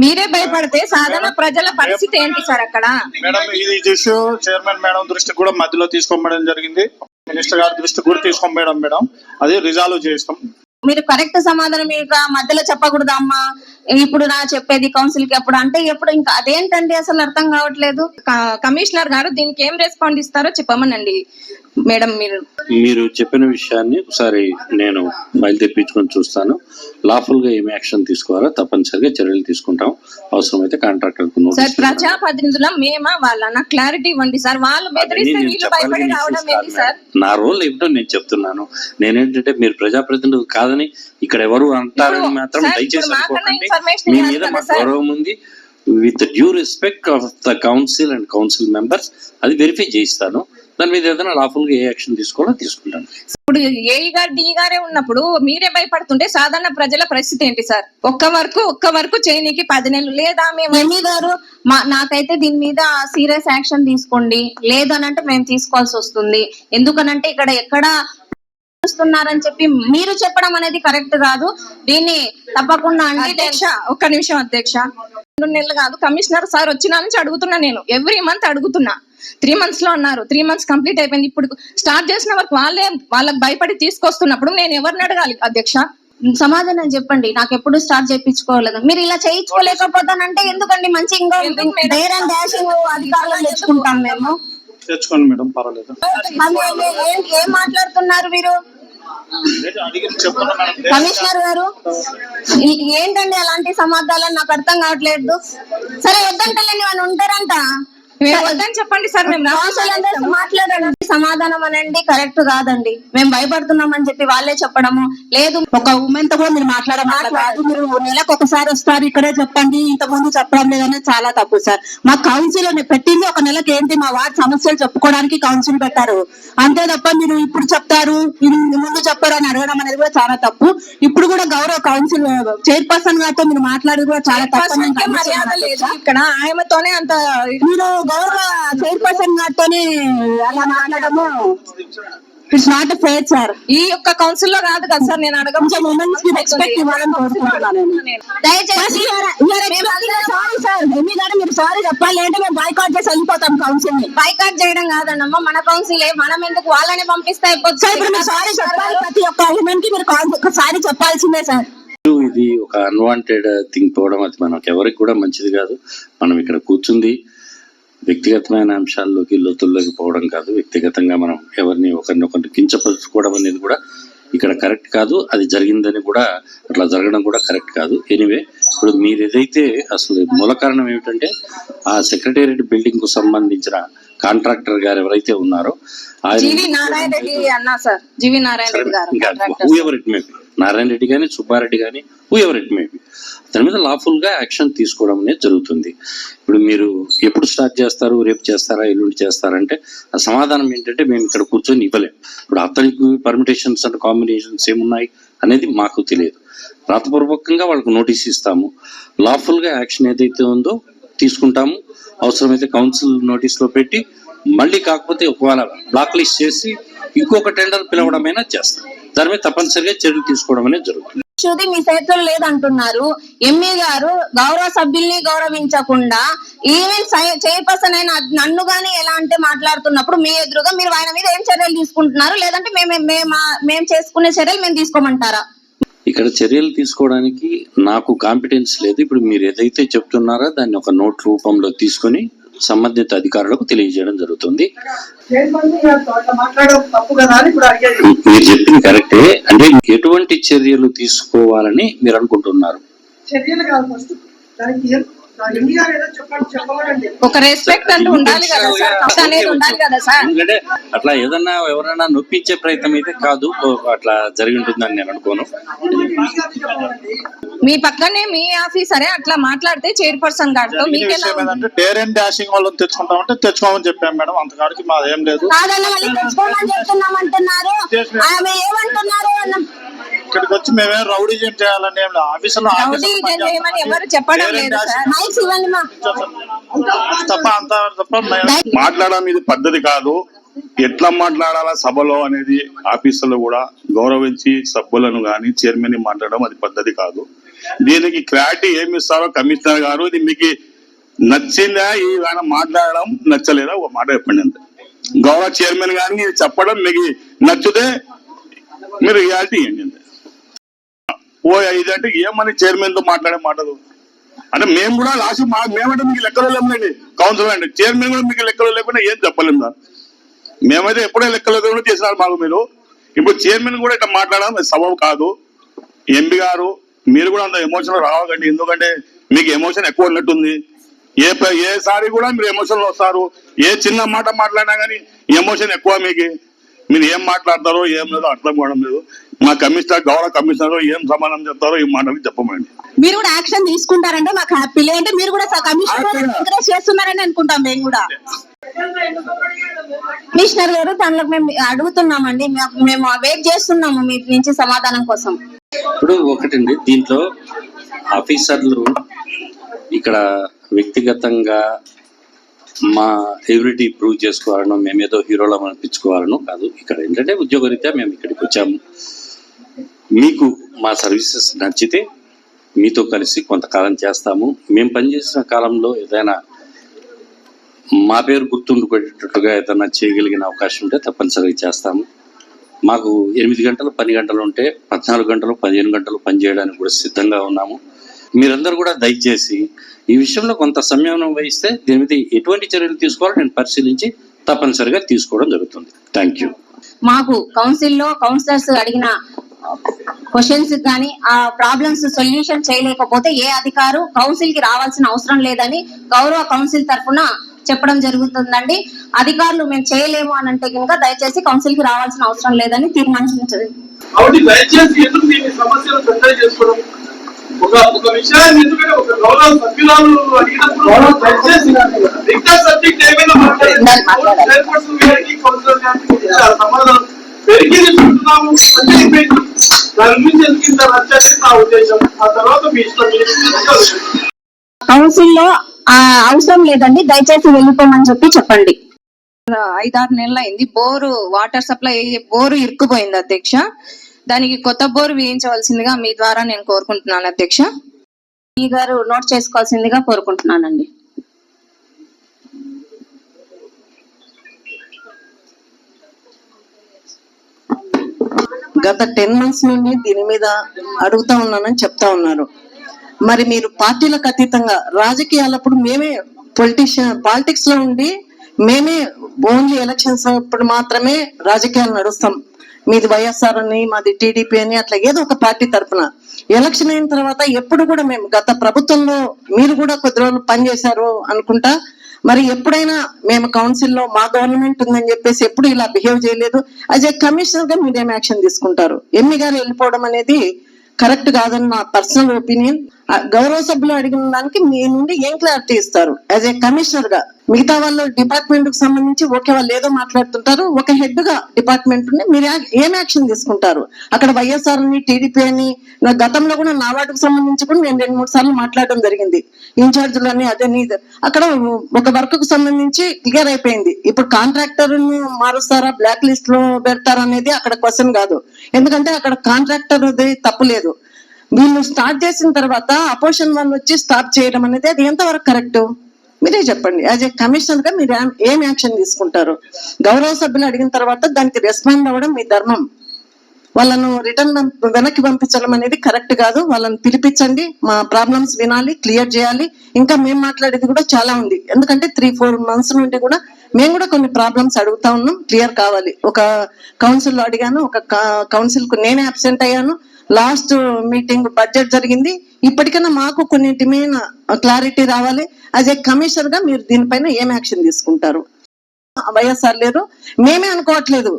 మీరే భయపడితే సాధారణ ప్రజల పరిస్థితి ఏంటి సార్ అక్కడ? మేడం ఇది ఇష్యూ చైర్మన్ మేడం దృష్టికి కూడా మధ్యలో తీసుకోవడం జరిగింది. మినిస్టర్ గారి దృష్టికి కూడా తీసుకోవడం మేడం, అది రిజాల్వ్ చేస్తాం. మీరు కరెక్ట్ సమాధానం మధ్యలో చెప్పకూడదు అమ్మా. ఇప్పుడు నా చెప్పేది కౌన్సిల్ కి అప్పుడు అంటే ఎప్పుడు ఇంకా అదేంటండి అసలు అర్థం కావట్లేదు. కమిషనర్ గారు దీనికి ఏం రెస్పాండ్ ఇస్తారో చెప్పమనండి మేడం. మీరు చెప్పిన విషయాన్ని ఒకసారి నేను బయలు తెప్పించుకొని చూస్తాను. లాఫుల్ గా ఏం యాక్షన్ తీసుకోవాలో తప్పనిసరిగా చర్యలు తీసుకుంటాం. అవసరమైతే కాంట్రాక్టర్ సార్ ప్రజాప్రతినిధుల మేమా వాళ్ళ క్లారిటీ ఇవ్వండి సార్. వాళ్ళు బెదిరిస్తే వీళ్ళు భయపడి రావడం ఏంటి సార్? నా రోల్ ఏమిటో నేను చెప్తున్నాను. నేనేంటంటే మీరు ప్రజాప్రతినిధులు కాదని ఇక్కడ ఎవరు అంటారని మాత్రం దయచేసి అనుకోకండి. మీ మీద మా గౌరవం ఉంది. With due respect of the council and council members అది వెరిఫై చేయిస్తాను. దాని మీద ఏదైనా లాఫుల్గా ఏ యాక్షన్ తీసుకోవాలో తీసుకుంటాను. ఇప్పుడు ఏఈ గారు డి గారే ఉన్నప్పుడు మీరే భయపడుతుంటే సాధారణ ప్రజల పరిస్థితి ఏంటి సార్? ఒక్క వర్క్ చేయనీకి 10 నెలలు లేదా? మేము ఎమ్మి గారు నాకైతే దీని మీద సీరియస్ యాక్షన్ తీసుకోండి, లేదనంటే మేము తీసుకోవాల్సి వస్తుంది. ఎందుకనంటే ఇక్కడ ఎక్కడ చూస్తున్నారని చెప్పి మీరు చెప్పడం అనేది కరెక్ట్ కాదు. దీన్ని తప్పకుండా అధ్యక్ష, ఒక్క నిమిషం అధ్యక్ష. 2 నెలలు కాదు, కమిషనర్ సార్ వచ్చిన నుంచి అడుగుతున్నా, నేను ఎవ్రీ మంత్ అడుగుతున్నా. 3 months లో అన్నారు, 3 months కంప్లీట్ అయిపోయింది. ఇప్పుడు స్టార్ట్ చేసిన వరకు వాళ్ళకి భయపడి తీసుకొస్తున్నప్పుడు నేను ఎవరిని అడగాలి అధ్యక్ష? సమాధానం చెప్పండి. నాకు ఎప్పుడు స్టార్ట్ చేయించుకోలేదు. మీరు ఇలా చేయించుకోలేకపోతానంటే ఎందుకండి? మంచి ఇంకో డేర్ అండ్ డాషింగ్ అధికారులు తెచ్చుకుంటాం మేము. తెచ్చుకోండి మేడం, పర్వాలేదు. ఏం మాట్లాడుతున్నారు మీరు కమిషనర్ గారు? ఏంటండి అలాంటి సమాధానాలు? నాకు అర్థం కావట్లేదు. సరే వద్దంటలేని వాళ్ళు ఉంటారంట, వద్దని చెప్పండి సార్. మేము మాట్లాడండి, సమాధానం అనండి. కరెక్ట్ కాదండి. మేము భయపడుతున్నామని చెప్పి వాళ్ళే చెప్పడము లేదు. ఒక ఉమెన్ తో కూడా మీరు మాట్లాడమాట్లాడు. మీరు నెలకు ఒకసారి వస్తారు, ఇక్కడే చెప్పండి, ఇంత ముందు చెప్పడం లేదనేది చాలా తప్పు సార్. మా కౌన్సిల్ పెట్టింది ఒక నెలకి ఏంటి, మా వార్డు సమస్యలు చెప్పుకోవడానికి కౌన్సిల్ పెట్టారు. అంతే తప్ప మీరు ఇప్పుడు చెప్తారు ముందు చెప్పారు అని అడగడం అనేది కూడా చాలా తప్పు. ఇప్పుడు కూడా గౌరవ కౌన్సిల్ చైర్పర్సన్ గారితో మీరు మాట్లాడేది కూడా చాలా తప్పు. మర్యాద లేదు ఇక్కడ. ఆయనతోనే అంత మీరు గౌరవ చైర్పర్సన్ గారితోనే అలా మాట్లాడము ఇట్స్ నాట్ ఫేర్ సార్. ఈ యొక్క కౌన్సిల్ లో కాదు కదా సార్ నేను అడగం. ఉమెన్స్ కి రెస్పెక్ట్ ఇవ్వాలని కోరుకుంటున్నాను. దయచేసి సారీ సార్, ఎమ్మి గారు మీరు సారీ చెప్పాలి అంటే మేము బాయ్కాట్ చేసి వెళ్ళిపోతాం కౌన్సిల్ ని. బైకాట్ చేయడం కాదన్నమ్మా, మన కౌన్సిల్ మనం ఎందుకు వాళ్ళని పంపిస్తే సార్ ఇప్పుడు మీరు సారీ చెప్పాలి. ప్రతి ఒక్క ఉమెన్ కి మీరు సారీ చెప్పాల్సిందే సార్. ఇది ఒక అన్వాంటెడ్ థింగ్ పోవడం అది మనకి ఎవరికి కూడా మంచిది కాదు. మనం ఇక్కడ కూర్చుంది వ్యక్తిగతమైన అంశాల్లోకి లోతుల్లోకి పోవడం కాదు. వ్యక్తిగతంగా మనం ఎవరిని ఒకరినొకరిని కించపరుచుకోవడం అనేది కూడా ఇక్కడ కరెక్ట్ కాదు. అది జరిగిందని కూడా అట్లా జరగడం కూడా కరెక్ట్ కాదు. ఎనీవే, ఇప్పుడు మీరు ఏదైతే అసలు మూల కారణం ఏమిటంటే ఆ సెక్రటేరియట్ బిల్డింగ్ కు సంబంధించిన కాంట్రాక్టర్ గారు ఎవరైతే ఉన్నారో జీవి నారాయణ రెడ్డి అన్నా సార్, జీవి నారాయణ రెడ్డి గారు, who ever it may be, Narayana Reddy కానీ సుబ్బారెడ్డి కానీ who ever it may be, దాని మీద లాఫుల్ గా యాక్షన్ తీసుకోవడం అనేది జరుగుతుంది. ఇప్పుడు మీరు ఎప్పుడు స్టార్ట్ చేస్తారు, రేపు చేస్తారా, ఎల్లుండి చేస్తారంటే ఆ సమాధానం ఏంటంటే మేము ఇక్కడ కూర్చొని ఇవ్వలేం. ఇప్పుడు అతనికి పర్మిటేషన్స్ అండ్ కాంబినేషన్స్ ఏమున్నాయి అనేది మాకు తెలియదు. రాతపూర్వకంగా వాళ్ళకు నోటీస్ ఇస్తాము. లాఫుల్ గా యాక్షన్ ఏదైతే ఉందో తీసుకుంటాము. అవసరమైతే కౌన్సిల్ నోటీస్ లో పెట్టి మళ్ళీ కాకపోతే ఒకవేళ బ్లాక్ లిస్ట్ చేసి ఇంకొక టెండర్ పిలవడమైనా చేస్తాం. దాని మీద తప్పనిసరిగా చర్యలు తీసుకోవడం అనేది జరుగుతుంది. శృతి మీ చేతులు లేదంటున్నారు. ఎమ్మె గారు గౌరవ సభ్యుల్ని గౌరవించకుండా ఈవెన్ చైర్పర్సన్ అయిన నన్ను గానీ ఎలా అంటే మాట్లాడుతున్నప్పుడు మీ ఎదురుగా మీరు ఆయన మీద ఏం చర్యలు తీసుకుంటున్నారు? లేదంటే మేము చేసుకునే చర్యలు మేము తీసుకోమంటారా? ఇక్కడ చర్యలు తీసుకోవడానికి నాకు కాంపిటెన్స్ లేదు. ఇప్పుడు మీరు ఏదైతే చెప్తున్నారో దాన్ని ఒక నోట్ రూపంలో తీసుకొని సంబంధిత అధికారులకు తెలియజేయడం జరుగుతుంది. మీరు చెప్పింది కరెక్టే. అంటే ఎటువంటి చర్యలు తీసుకోవాలని మీరు అనుకుంటున్నారు? ఒక రెస్పెక్ట్ అంటూ ఉండాలి కదా సార్, అనేది ఉండాలి కదా సార్. ఎందుకంటే అట్లా ఏదన్నా ఎవరైనా నొప్పించే ప్రయత్నం అయితే కాదు, అట్లా జరిగి ఉంటుందని నేను అనుకోను. మీ పక్కనే మీ ఆఫీసరే అట్లా మాట్లాడితే చైర్పర్సన్ గారితో మీకెలా డేర్ అండ్ డాషింగ్ వాళ్ళని తెచ్చుకుంటామంటే తెచ్చుకోమని చెప్పాం మేడం. అంతకాడికి మాదేం లేదు. ఇక్కడికి వచ్చి మేమేం రౌడీజం చేయాలని ఏం లేదు. ఆఫీసులో ఎవరు చెప్పడం లేదు తప్ప మాట్లాడడం ఇది పద్ధతి కాదు. ఎట్లా మాట్లాడాలా సభలో అనేది ఆఫీసులో కూడా గౌరవించి సభ్యులను గాని చైర్మన్ ని మాట్లాడడం అది పద్ధతి కాదు. దీనికి క్లారిటీ ఏమి ఇస్తారో కమిషనర్ గారు, ఇది మీకు నచ్చిందా ఈ మాట్లాడడం, నచ్చలేదా ఒక మాట చెప్పండి. అంతే. గౌరవ చైర్మన్ గారిని చెప్పడం మీకు నచ్చితే మీరు రియాలిటీ ఏంటి అంతే. ఇదంటే ఏమని చైర్మన్ తో మాట్లాడే మాటలు అంటే మేము కూడా లాస్ట్ మేమంటే మీకు లెక్కలో లేమండి. కౌన్సిలర్ అండి, చైర్మన్ కూడా మీకు లెక్కలో లేకుండా ఏం చెప్పలేము సార్. మేమైతే ఎప్పుడే లెక్కలో చేసినారు మాకు మీరు. ఇప్పుడు చైర్మన్ కూడా ఇట్లా మాట్లాడడం సబబు కాదు. ఎంపీ గారు మీరు కూడా అంత ఎమోషనల్ రావకండి. ఎందుకంటే మీకు ఎమోషన్ ఎక్కువ ఉన్నట్టుంది. ఏసారి కూడా మీరు ఎమోషన్లో వస్తారు. ఏ చిన్న మాట మాట్లాడినా కానీ ఎమోషన్ ఎక్కువ మీకు. మీరు ఏం మాట్లాడతారో ఏం లేదో అర్థం కావడం లేదు. మా కమిషనర్, గౌరవ కమిషనర్ ఏం సమాధానం చెప్తారో ఈ మాటలు చెప్పమండి. మీరు కూడా యాక్షన్ తీసుకుంటారంటే మాకు హ్యాపీ. లేదంటే మీరు కూడా కమిషనర్ ఎంకరేజ్ చేస్తున్నారని అనుకుంటాం మేము కూడా. కమిషనర్ గారు దానిలో మేము అడుగుతున్నామండి, మేము వెయిట్ చేస్తున్నాము మీ నుంచి సమాధానం కోసం. ఇప్పుడు ఒకటండి, దీంట్లో ఆఫీసర్లు ఇక్కడ వ్యక్తిగతంగా మా ఎవిరిటీ ప్రూవ్ చేసుకోవాలనో మేమేదో హీరోలో అనిపించుకోవాలనో కాదు. ఇక్కడ ఏంటంటే ఉద్యోగరీత్యా మేము ఇక్కడికి వచ్చాము. మీకు మా సర్వీసెస్ నచ్చితే మీతో కలిసి కొంతకాలం చేస్తాము. మేము పనిచేసిన కాలంలో ఏదైనా మా పేరు గుర్తుండిపోయేటట్టుగా ఏదైనా చేయగలిగిన అవకాశం ఉంటే తప్పనిసరిగా చేస్తాము. మాకు 8 గంటలు పని గంటలు ఉంటే 14 గంటలు 15 గంటలు పనిచేయడానికి కూడా సిద్ధంగా ఉన్నాము. మీరందరూ కూడా దయచేసి ఈ విషయంలో కొంత సంయమనం వహిస్తే దీని మీద ఎటువంటి చర్యలు తీసుకోవాలో నేను పరిశీలించి తప్పనిసరిగా తీసుకోవడం జరుగుతుంది. Thank you. మాకు కౌన్సిల్లో కౌన్సిలర్స్ అడిగిన క్వశ్చన్స్ కానీ ఆ ప్రాబ్లమ్స్ సొల్యూషన్ చేయలేకపోతే ఏ అధికారు కౌన్సిల్ కి రావాల్సిన అవసరం లేదని గౌరవ కౌన్సిల్ తరఫున చెప్పడం జరుగుతుందండి. అధికారులు మేము చేయలేము అని అంటే కనుక దయచేసి కౌన్సిల్ కి రావాల్సిన అవసరం లేదని తీర్మానించండి. దయచేసి ఎందుకు దీని సమస్యలు పెద్దగా చేసుకోవడం, ఒక విషయాన్ని ఎందుకంటే ఒక గౌరవ సభ్యురాలు అడిగినప్పుడు సబ్జెక్ట్ ఏమైనా సమాధానం పెరిగింది చూస్తున్నాము అంటే దాని గురించి ఎందుకు వచ్చేసి నా ఉద్దేశం. ఆ తర్వాత మీ ఇష్టం. కౌన్సిల్లో అవసరం లేదండి, దయచేసి వెళ్ళిపోమని చెప్పండి. 5-6 నెలలు అయింది. బోరు వాటర్ సప్లై బోరు ఇరుక్కుపోయింది అధ్యక్ష. దానికి కొత్త బోరు వేయించవలసిందిగా మీ ద్వారా నేను కోరుకుంటున్నాను అధ్యక్ష. మీ గారు నోట్ చేసుకోవాల్సిందిగా కోరుకుంటున్నానండి. గత 10 months నుండి దీని మీద అడుగుతా ఉన్నానని చెప్తా ఉన్నారు. మరి మీరు పార్టీలకు అతీతంగా రాజకీయాలప్పుడు మేమే పాలిటిక్స్ లో ఉండి మేమే ఓన్లీ ఎలక్షన్స్ అప్పుడు మాత్రమే రాజకీయాలు నడుస్తాం. మీది వైఎస్ఆర్ అని, మాది టీడీపీ అని, అట్లా ఏదో ఒక పార్టీ తరఫున. ఎలక్షన్ అయిన తర్వాత ఎప్పుడు కూడా మేము గత ప్రభుత్వంలో మీరు కూడా కొద్ది రోజులు పనిచేశారు అనుకుంటా, మరి ఎప్పుడైనా మేము కౌన్సిల్లో మా గవర్నమెంట్ ఉందని చెప్పేసి ఎప్పుడు ఇలా బిహేవ్ చేయలేదు. యాజ్ ఏ కమిషనర్ గా మీరేం యాక్షన్ తీసుకుంటారు? ఎంఈ గారు వెళ్ళిపోవడం అనేది కరెక్ట్ కాదని నా పర్సనల్ ఒపీనియన్. గౌరవ సభ్యులు అడిగిన దానికి మీ నుండి ఏం క్లారిటీ ఇస్తారు యాజ్ ఏ కమిషనర్ గా? మిగతా వాళ్ళు డిపార్ట్మెంట్ కు సంబంధించి ఓకే వాళ్ళు ఏదో మాట్లాడుతుంటారు, ఒక హెడ్ గా డిపార్ట్మెంట్ మీరు ఏం యాక్షన్ తీసుకుంటారు? అక్కడ వైఎస్ఆర్ అని, టీడీపీ అని, గతంలో కూడా నా వార్డుకు సంబంధించి కూడా నేను 2-3 సార్లు మాట్లాడడం జరిగింది. ఇన్ఛార్జీలు అని అదే అక్కడ ఒక వర్క్ కు సంబంధించి క్లియర్ అయిపోయింది. ఇప్పుడు కాంట్రాక్టర్ మారుస్తారా, బ్లాక్ లిస్ట్ లో పెడతారా అనేది అక్కడ క్వశ్చన్ కాదు. ఎందుకంటే అక్కడ కాంట్రాక్టర్ తప్పు లేదు. వీళ్ళు స్టార్ట్ చేసిన తర్వాత అపోజిషన్ వాళ్ళు వచ్చి స్టాప్ చేయడం అనేది అది ఎంతవరకు కరెక్ట్? మీరే చెప్పండి. యాజ్ ఏ కమిషనర్ గా మీరు ఏం యాక్షన్ తీసుకుంటారు? గౌరవ సభ్యులు అడిగిన తర్వాత దానికి రెస్పాండ్ అవ్వడం మీ ధర్మం. వాళ్ళను రిటర్న్ వెనక్కి పంపించడం అనేది కరెక్ట్ కాదు. వాళ్ళని పిలిపించండి, మా ప్రాబ్లమ్స్ వినాలి, క్లియర్ చేయాలి. ఇంకా మేము మాట్లాడేది కూడా చాలా ఉంది. ఎందుకంటే 3-4 months నుండి కూడా మేము కూడా కొన్ని ప్రాబ్లమ్స్ అడుగుతా ఉన్నాం, క్లియర్ కావాలి. ఒక కౌన్సిల్ లో అడిగాను, ఒక కౌన్సిల్ కు నేనే అబ్సెంట్ అయ్యాను. లాస్ట్ మీటింగ్ బడ్జెట్ జరిగింది. ఇప్పటికైనా మాకు కొన్నింటి మీద క్లారిటీ రావాలి. యాజ్ ఏ కమిషనర్ గా మీరు దీనిపైన ఏం యాక్షన్ తీసుకుంటారు? వైఎస్ఆర్ లేదు మేమే అనుకోవట్లేదు,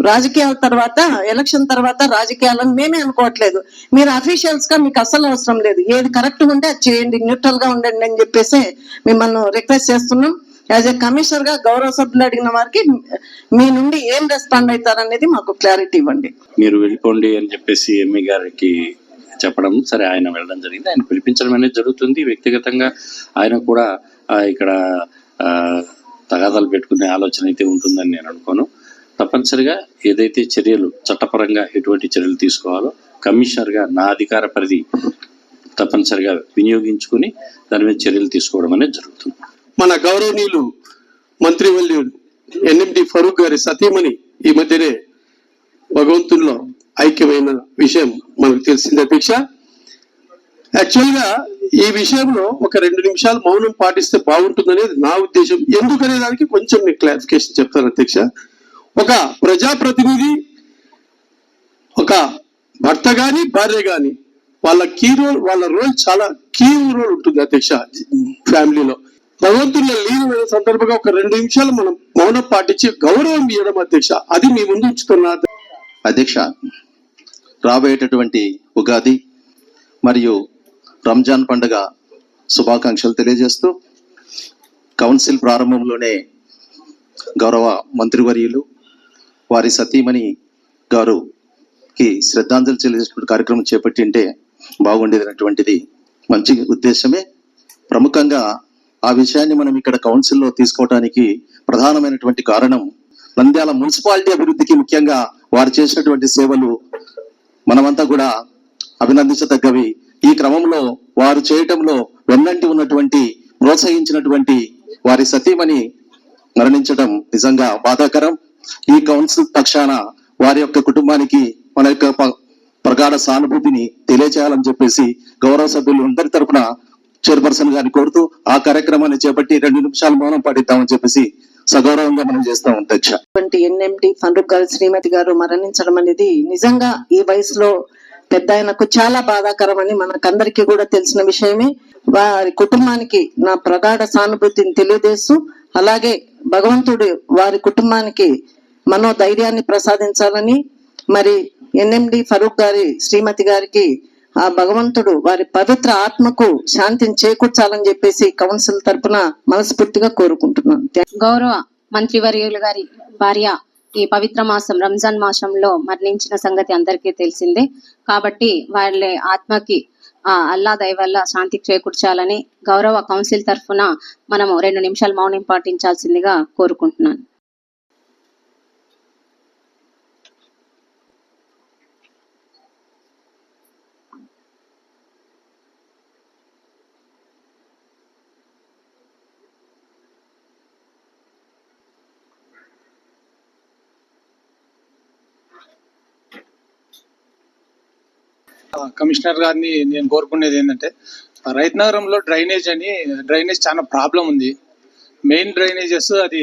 రాజకీయాల తర్వాత ఎలక్షన్ తర్వాత రాజకీయాలను మేమే అనుకోవట్లేదు. మీరు అఫీషియల్స్ గా మీకు అసలు అవసరం లేదు, ఏది కరెక్ట్ ఉంటే అది చేయండి, న్యూట్రల్ గా ఉండండి అని చెప్పేసి మిమ్మల్ని రిక్వెస్ట్ చేస్తున్నాం. యాజ్ ఏ కమిషనర్ గా గౌరవ సభ్యులు అడిగిన వారికి మీ నుండి ఏం రెస్పాండ్ అవుతారనేది మాకు క్లారిటీ ఇవ్వండి. మీరు వెళ్ళిపోండి అని చెప్పేసి ఎంఈ గారికి చెప్పడం, సరే ఆయన వెళ్ళడం జరిగింది. ఆయన పిలిపించడం అనేది జరుగుతుంది. వ్యక్తిగతంగా ఆయన కూడా ఇక్కడ తగాదాలు పెట్టుకునే ఆలోచన అయితే ఉంటుందని నేను అనుకోను. తప్పనిసరిగా ఏదైతే చర్యలు చట్టపరంగా ఎటువంటి చర్యలు తీసుకోవాలో కమిషనర్ గా నా అధికార పరిధి తప్పనిసరిగా వినియోగించుకుని దాని మీద చర్యలు తీసుకోవడం అనేది జరుగుతుంది. మన గౌరవనీయులు మంత్రివర్యులు ఎన్ఎండి ఫరూక్ గారి సతీమణి ఈ మధ్యనే భగవంతుల్లో ఐక్యమైన విషయం మనకు తెలిసింది అధ్యక్ష. యాక్చువల్ గా ఈ విషయంలో ఒక 2 నిమిషాలు మౌనం పాటిస్తే బాగుంటుందనేది నా ఉద్దేశం. ఎందుకనే దానికి కొంచెం నేను క్లారిఫికేషన్ చెప్తాను అధ్యక్ష. ఒక ప్రజాప్రతినిధి, ఒక భర్త గాని భార్య గాని వాళ్ళ రోల్ చాలా కీ రోల్ ఉంటుంది అధ్యక్ష ఫ్యామిలీలో. భగవంతుల్లో లీనమైన సందర్భంగా ఒక 2 నిమిషాలు మనం మౌనం పాటించి గౌరవం ఇవ్వడం అధ్యక్ష, అది మీ ముందు ఉంచుతున్నా. అధ్యక్ష, రాబోయేటటువంటి ఉగాది మరియు రంజాన్ పండుగ శుభాకాంక్షలు తెలియజేస్తూ కౌన్సిల్ ప్రారంభంలోనే గౌరవ మంత్రివర్యులు వారి సతీమణి గారుకి శ్రద్ధాంజలి తెలియజేసిన కార్యక్రమం చేపట్టింటే బాగుండేదన్నటువంటిది మంచి ఉద్దేశమే. ప్రముఖంగా ఆ విషయాన్ని మనం ఇక్కడ కౌన్సిల్లో తీసుకోవడానికి ప్రధానమైనటువంటి కారణం నంద్యాల మున్సిపాలిటీ అభివృద్ధికి ముఖ్యంగా వారు చేసినటువంటి సేవలు మనమంతా కూడా అభినందించదగ్గవి. ఈ క్రమంలో వారు చేయటంలో వెన్నంటి ఉన్నటువంటి ప్రోత్సహించినటువంటి వారి సతీమణి మరణించడం నిజంగా బాధాకరం. ఈ కౌన్సిల్ పక్షాన వారి యొక్క కుటుంబానికి మన యొక్క ప్రగాఢ సానుభూతిని తెలియచేయాలని చెప్పేసి గౌరవ సభ్యులు అందరి తరఫున చైర్పర్సన్ గారిని కోరుతూ ఆ కార్యక్రమాన్ని చేపట్టి 2 నిమిషాలు మౌనం పాటిద్దామని చెప్పేసి సగౌరవంగా మనం చేస్తాం అధ్యక్ష. ఎన్ఎండి ఫరూక్ గారు శ్రీమతి గారు మరణించడం అనేది నిజంగా ఈ వయసులో పెద్ద ఆయనకు చాలా బాధాకరమని మనకందరికీ కూడా తెలిసిన విషయమే. వారి కుటుంబానికి నా ప్రగాఢ సానుభూతిని తెలియజేస్తూ, అలాగే భగవంతుడు వారి కుటుంబానికి మనోధైర్యాన్ని ప్రసాదించాలని, మరి ఎన్ఎండి ఫరూక్ గారి శ్రీమతి గారికి ఆ భగవంతుడు వారి పవిత్ర ఆత్మకు శాంతిని చేకూర్చాలని చెప్పేసి కౌన్సిల్ తరపున మనస్ఫూర్తిగా కోరుకుంటున్నాను. గౌరవ మంత్రివర్యులు గారి భార్య ఈ పవిత్ర మాసం రంజాన్ మాసంలో మరణించిన సంగతి అందరికీ తెలిసిందే. కాబట్టి వాళ్ళ ఆత్మకి అల్లా దయ వల్ల శాంతి చేకూర్చాలని గౌరవ కౌన్సిల్ తరఫున మనము 2 నిమిషాలు మౌనం పాటించాల్సిందిగా కోరుకుంటున్నాను. కమిషనర్ గారిని నేను కోరుకునేది ఏంటంటే, రైతనగరంలో డ్రైనేజ్ చాలా ప్రాబ్లం ఉంది. మెయిన్ డ్రైనేజెస్ అది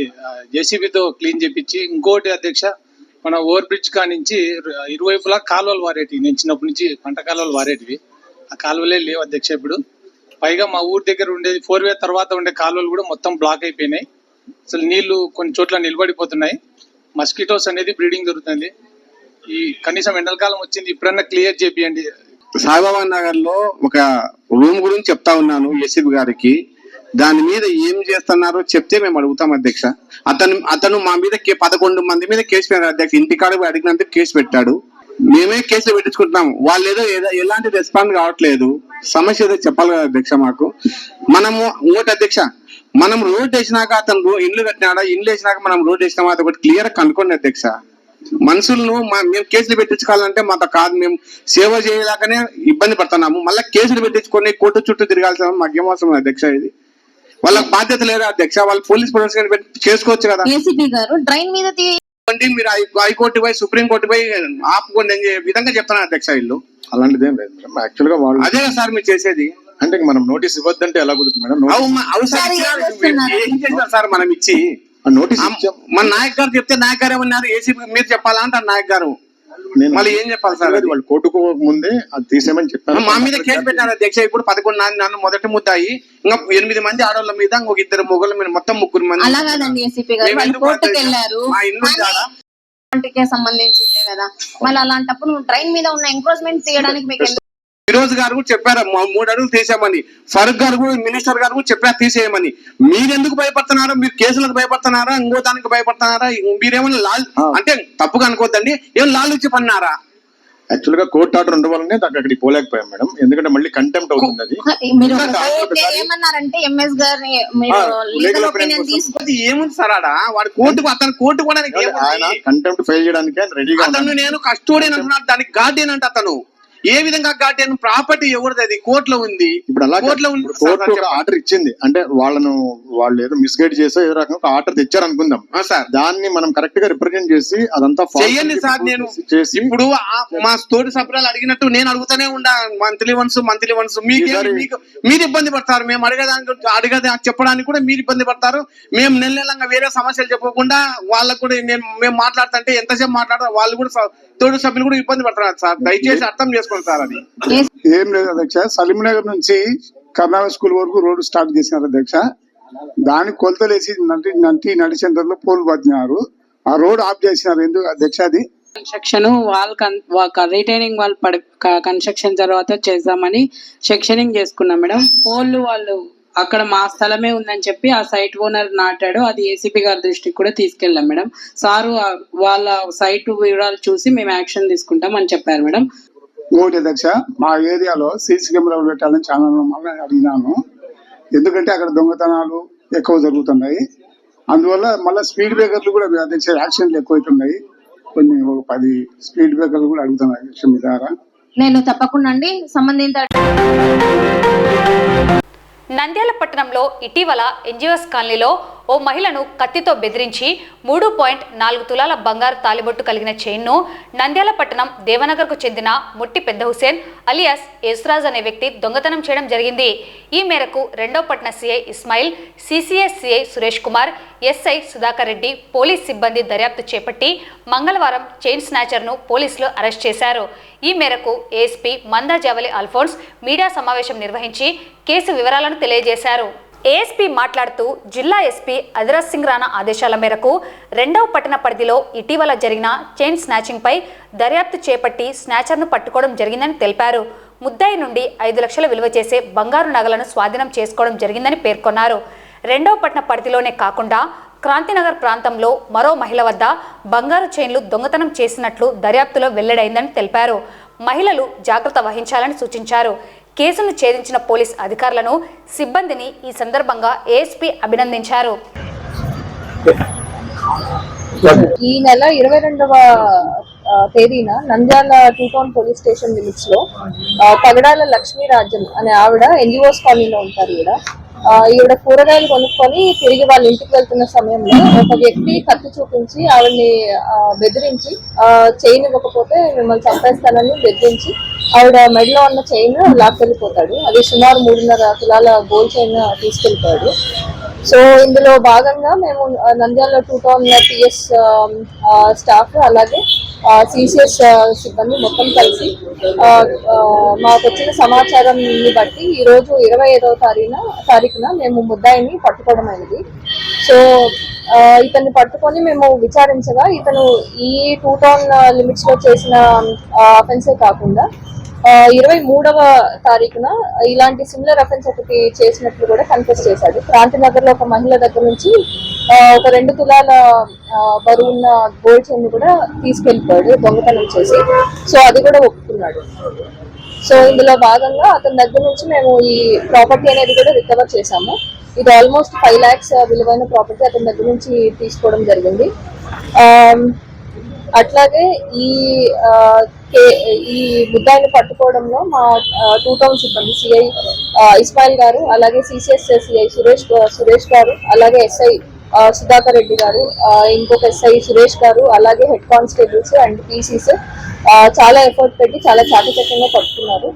జేసీబీతో క్లీన్ చేపించి, ఇంకోటి అధ్యక్ష మన ఓవర్ బ్రిడ్జ్ కానించి ఇరువైపులా కాలువలు వారేటివి. నేను చిన్నప్పటి నుంచి పంట కాలువలు వారేటివి, ఆ కాలువలే లేవు అధ్యక్ష ఇప్పుడు. పైగా మా ఊరి దగ్గర ఉండేది 4 వే తర్వాత ఉండే కాలువలు కూడా మొత్తం బ్లాక్ అయిపోయినాయి. అసలు నీళ్లు కొన్ని చోట్ల నిలబడిపోతున్నాయి. మస్కిటోస్ అనేది బ్రీడింగ్ జరుగుతుంది. ఈ కనీసం ఎండలకాలం వచ్చింది, ఇప్పుడన్నా క్లియర్ చేపియండి. సాయిబాబా నగర్ లో ఒక రూమ్ గురించి చెప్తా ఉన్నాను ఏసీబీ గారికి. దాని మీద ఏం చేస్తున్నారో చెప్తే మేము అడుగుతాం అధ్యక్ష. అతను మా మీద 11 మంది మీద కేసు పెట్టారు అధ్యక్ష. ఇంటికాడ అడిగినందుకు కేసు పెట్టాడు. మేమే కేసులు పెట్టించుకుంటున్నాము. వాళ్ళు ఏదో ఎలాంటి రెస్పాండ్ కావట్లేదు. సమస్య ఏదో చెప్పాలి కదా అధ్యక్ష మాకు. మనము ఇంకోటి అధ్యక్ష, మనం రోడ్ వేసినాక అతను ఇండ్లు కట్టినాడా, ఇండ్లు వేసినాక మనం రోడ్ వేసినామా, అది ఒకటి క్లియర్ కనుక్కోండి అధ్యక్ష. మనుషులను మేము కేసులు పెట్టించుకోవాలంటే మాతో కాదు, మేము సేవ చేయలేకనే ఇబ్బంది పడుతున్నాము. మళ్ళీ కేసులు పెట్టించుకొని కోర్టు చుట్టూ తిరగాల్సిన మాకేమవసరం అధ్యక్ష. ఇది వాళ్ళకి బాధ్యత లేదా అధ్యక్ష? వాళ్ళు పోలీస్ ప్రొటెక్షన్ పెట్టి చేసుకోవచ్చు కదా. ఏసీపీ గారు డ్రైన్ మీద మీరు హైకోర్టు పోయి సుప్రీం కోర్టు పోయి ఆపుకోండి అనే విధంగా చెప్తున్నారు అధ్యక్ష. వీళ్ళు అలాంటిది ఏం లేదు మేడం. యాక్చువల్ గా వాళ్ళు అదే కదా సార్ మీరు చేసేది. అంటే మనం నోటీస్ ఇవ్వద్దంటే ఎలా కుదురుతుంది మేడం? ఏం చేస్తారు సార్ మనం ఇచ్చి నోటీస్ మన నాయక్ గారు చెప్తే నాయక్ గారు ఏమన్నారు, ఏసీపీ మీరు చెప్పాలా అంటారు నాయక్ గారు. మళ్ళీ ఏం చెప్పాలి సార్? వాళ్ళు కోర్టుకు ముందే అది తీసేయమని చెప్పారు. మా మీద కేసు పెట్టారు అధ్యక్ష. ఇప్పుడు 11 నన్ను మొదటి ముద్దాయి, ఇంకా 8 మంది ఆడవాళ్ళ మీద, ఇంకొక 2 మొగల మీద, మొత్తం 3 మంది. అలా కాదండి ఏసీపీ గారు, వాళ్ళు కోర్టుకు వెళ్ళారు. మా ఇల్లు సంబంధించిందే కదా. మళ్ళీ అలాంటప్పుడు డ్రైన్ మీద ఉన్న ఎంక్రోచ్మెంట్ తీయడానికి మీకు ఫిరోజ్ గారు కూడా చెప్పారు 3 అడుగులు తీసేయమని. ఫరూక్ గారు కూడా, మినిస్టర్ గారు కూడా చెప్పారు తీసేయమని. మీరెందుకు భయపడుతున్నారా? మీరు కేసులకు భయపడుతున్నారా? ఇంకో దానికి భయపడుతున్నారా? మీరేమన్నా అంటే తప్పుగా అనుకోవద్దండి, ఏం లాలుచి పన్నారా? యాక్చువల్ గా కోర్టు ఆర్డర్ ఉండవాలనే అక్కడికి పోలేకపోయాం మేడం. ఎందుకంటే మళ్ళీ కంటెంప్ట్ అవుతుంది అది. ఏమన్నారంటే ఎంఎస్ గారిని లీగల్ ఒపీనియన్ తీసుకొని ఏముంది సార్ ఆడ? వాడు కోర్టుకు, అతను కోర్టు కూడా ఆయన కంటెంప్ట్ ఫైల్ చేయడానికి రెడీగా. అతను నేను కస్టోడియన్ అంటున్నాడు, దానికి గార్డియన్ అంటే అతను ఏ విధంగా గార్డియన్? ప్రాపర్టీ ఎవరిది? అది కోర్టులో ఉంది. ఇప్పుడు అలా కోర్టు ఒక ఆర్డర్ ఇచ్చింది అంటే వాళ్ళు ఏదో మిస్గైడ్ చేసో ఏదో రకంగా ఆర్డర్ తెచ్చారు అనుకుందాం సార్. దాన్ని మనం కరెక్ట్ గా రిప్రజెంట్ చేసి అదంతా చెయ్యండి సార్. నేను ఇప్పుడు మా తోటి సభ్యులు అడిగినట్టు నేను అడుగుతానే ఉండా, మంత్లీ వన్స్ మీరు ఇబ్బంది పడతారు. మేము అడగదా చెప్పడానికి కూడా మీరు ఇబ్బంది పడతారు. మేము నెలలంగా వేరే సమస్యలు చెప్పకుండా వాళ్ళకు కూడా మేము మాట్లాడుతుంటే ఎంతసేపు మాట్లాడతారు, వాళ్ళు కూడా తోటి సభ్యులు కూడా ఇబ్బంది పడతారు సార్. దయచేసి అర్థం చేసుకోండి సార్. అది ఏం లేదు అధ్యక్ష. సలీంనగర్ నుంచి కర్ణాటక స్కూల్ వరకు రోడ్డు స్టార్ట్ చేసినారు అధ్యక్ష. దాని కొలతలేసి నడి సెంటర్ లో పోల్ పట్టినారు. ఆ రోడ్ ఆఫ్ చేసినారు. ఎందుకు అధ్యక్ష? అది కన్స్ట్రక్షన్ రిటైనింగ్ వాల్ కన్స్ట్రక్షన్ తర్వాత చేద్దామని సెక్షనింగ్ చేసుకున్నాం మేడం. పోల్ వాళ్ళు అక్కడ మా స్థలమే ఉందని చెప్పి ఆ సైట్ ఓనర్ నాటాడు. అది ఏసీపీ గారి దృష్టికి కూడా తీసుకెళ్ళాం మేడం. సారు వాళ్ళ సైట్ వివరాలు చూసి మేము యాక్షన్ తీసుకుంటాం అని చెప్పారు మేడం. ఇంకోటి అధ్యక్ష, మా ఏరియాలో సీసీ కెమెరాలు పెట్టాలని చాలా మళ్ళీ అడిగినాను. ఎందుకంటే అక్కడ దొంగతనాలు ఎక్కువ జరుగుతున్నాయి. అందువల్ల మళ్ళీ స్పీడ్ బ్రేకర్లు కూడా అధ్యక్ష యాక్సిడెంట్లు ఎక్కువ అవుతున్నాయి. కొన్ని 10 స్పీడ్ బ్రేకర్లు కూడా అడుగుతున్నాయి అధ్యక్ష మీ ద్వారా. నేను తప్పకుండా అండి సంబంధిత. నంద్యాల పట్టణంలో ఇటీవల ఎన్జిఓస్ కాలనీలో ఓ మహిళను కత్తితో బెదిరించి 3.4 తులాల బంగారు తాలిబొట్టు కలిగిన చైన్ను నంద్యాల పట్టణం దేవనగర్కు చెందిన ముట్టి పెద్ద హుసేన్ అలియాస్ యేసురాజ్ అనే వ్యక్తి దొంగతనం చేయడం జరిగింది. ఈ మేరకు 2వ పట్టణ CI Ismail, CCS CI Suresh Kumar, SI Sudhakar Reddy police సిబ్బంది దర్యాప్తు చేపట్టి మంగళవారం చైన్ స్నాచర్ను పోలీసులు అరెస్ట్ చేశారు. ఈ మేరకు ఏఎస్పీ మందా జవలి అల్ఫోన్స్ మీడియా సమావేశం నిర్వహించి కేసు వివరాలను తెలియజేశారు. ఏఎస్పీ మాట్లాడుతూ జిల్లా ఎస్పీ అదిరాజ్ సింగ్ రాణా ఆదేశాల మేరకు 2వ పట్టణ పరిధిలో ఇటీవల జరిగిన చైన్ స్నాచింగ్పై దర్యాప్తు చేపట్టి స్నాచర్ను పట్టుకోవడం జరిగిందని తెలిపారు. ముద్దాయి నుండి 5 లక్షల విలువ చేసే బంగారు నగలను స్వాధీనం చేసుకోవడం జరిగిందని పేర్కొన్నారు. 2వ పట్టణ పరిధిలోనే కాకుండా క్రాంతినగర్ ప్రాంతంలో మరో మహిళ వద్ద బంగారు చైన్లు దొంగతనం చేసినట్లు దర్యాప్తులో వెల్లడైందని తెలిపారు. మహిళలు జాగ్రత్త వహించాలని సూచించారు. కేసును ఛేదించిన పోలీస్ అధికారులను, సిబ్బందిని ఈ సందర్భంగా ఏఎస్పీ అభినందించారు. ఈ నెల 22వ తేదీన Nandyal 2 town police station limits లో పగడాల లక్ష్మీరాజన్ అనే ఆవిడ ఎన్జిఓస్ కాలనీలో ఉంటారు. ఈవిడ కూరగాయలు కొనుక్కొని తిరిగి వాళ్ళ ఇంటికి వెళ్తున్న సమయంలో ఒక వ్యక్తి కత్తి చూపించి ఆవిడని బెదిరించి చైన్ ఇవ్వకపోతే మిమ్మల్ని చంపేస్తానని బెదిరించి ఆవిడ మెడలో ఉన్న చైన్ లాక్కెళ్ళిపోతాడు. అది సుమారు 3.5 తులాల గోల్డ్ చైన్ తీసుకెళ్ళిపోయాడు. సో ఇందులో భాగంగా మేము నంద్యాల 2 టౌన్ పిఎస్ స్టాఫ్ అలాగే సిసిఎస్ సిబ్బంది మొత్తం కలిసి మాకు వచ్చిన సమాచారం బట్టి ఈరోజు 25వ తారీఖున మేము ముద్దాయిని పట్టుకోవడం అయింది. సో ఇతన్ని పట్టుకొని మేము విచారించగా ఇతను ఈ 2 టౌన్ లిమిట్స్ లో చేసిన అఫెన్సే కాకుండా 23వ తారీఖున ఇలాంటి సిమిలర్ అఫెన్స్ ఒకటి చేసినట్లు కూడా కన్ఫెస్ చేశాడు. క్రాంతినగర్ లో ఒక మహిళ దగ్గర నుంచి ఒక 2 తులాల బరువున్న గోల్డ్ చైన్ కూడా తీసుకెళ్లిపోయాడు దొంగతనం చేసి. సో అది కూడా ఒప్పుకున్నాడు. సో ఇందులో భాగంగా అతని దగ్గర నుంచి మేము ఈ ప్రాపర్టీ అనేది కూడా రికవర్ చేశాము. ఇది ఆల్మోస్ట్ 5 lakhs విలువైన ప్రాపర్టీ అతని దగ్గర నుంచి తీసుకోవడం జరిగింది. అట్లాగే ఈ ముద్దాయిని పట్టుకోవడంలో మా 2 టౌన్ సిబ్బంది సిఐ ఇస్మాయిల్ గారు, అలాగే సిసిఎస్ సిఐ సురేష్ గారు, అలాగే ఎస్ఐ సుధాకర్ రెడ్డి గారు, ఇంకొక ఎస్ఐ సురేష్ గారు, అలాగే హెడ్ కానిస్టేబుల్స్ అండ్ పీసీస్ చాలా ఎఫర్ట్ పెట్టి చాలా చాకచక్యంగా పట్టుకున్నారు.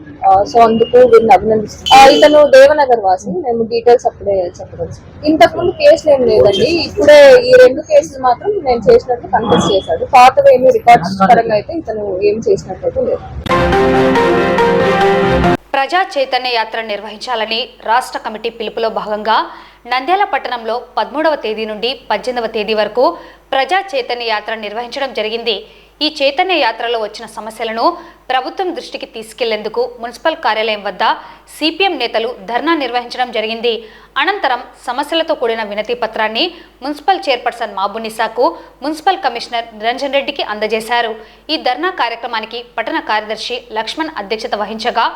సో అందుకు వీరిని అభినందిస్తున్నాం. ఇతను దేవనగర్ వాసి. మేము డీటెయిల్స్ అప్పుడే చెప్పవచ్చు. ఇంతకుముందు కేసులు ఏం లేదండి. ఇప్పుడే ఈ 2 కేసులు మాత్రం నేను చేసినట్టు కన్ఫెస్ చేశాడు. పాతవి ఏమి రికార్డ్స్ పరంగా అయితే ఇతను ఏం చేసినట్టు లేదు. ప్రజా చైతన్య యాత్ర నిర్వహించాలని రాష్ట్ర కమిటీ పిలుపులో భాగంగా నంద్యాల పట్టణంలో 13వ తేదీ నుండి 18వ తేదీ వరకు ప్రజా చైతన్య యాత్ర నిర్వహించడం జరిగింది. ఈ చైతన్య యాత్రలో వచ్చిన సమస్యలను ప్రభుత్వం దృష్టికి తీసుకెళ్లేందుకు మున్సిపల్ కార్యాలయం వద్ద సిపిఎం నేతలు ధర్నా నిర్వహించడం జరిగింది. అనంతరం సమస్యలతో కూడిన వినతి పత్రాన్ని మున్సిపల్ చైర్పర్సన్ మాబునిసాకు మున్సిపల్ కమిషనర్ నిరంజన్ రెడ్డికి అందజేశారు. ఈ ధర్నా కార్యక్రమానికి పట్టణ కార్యదర్శి లక్ష్మణ్ అధ్యక్షత వహించగా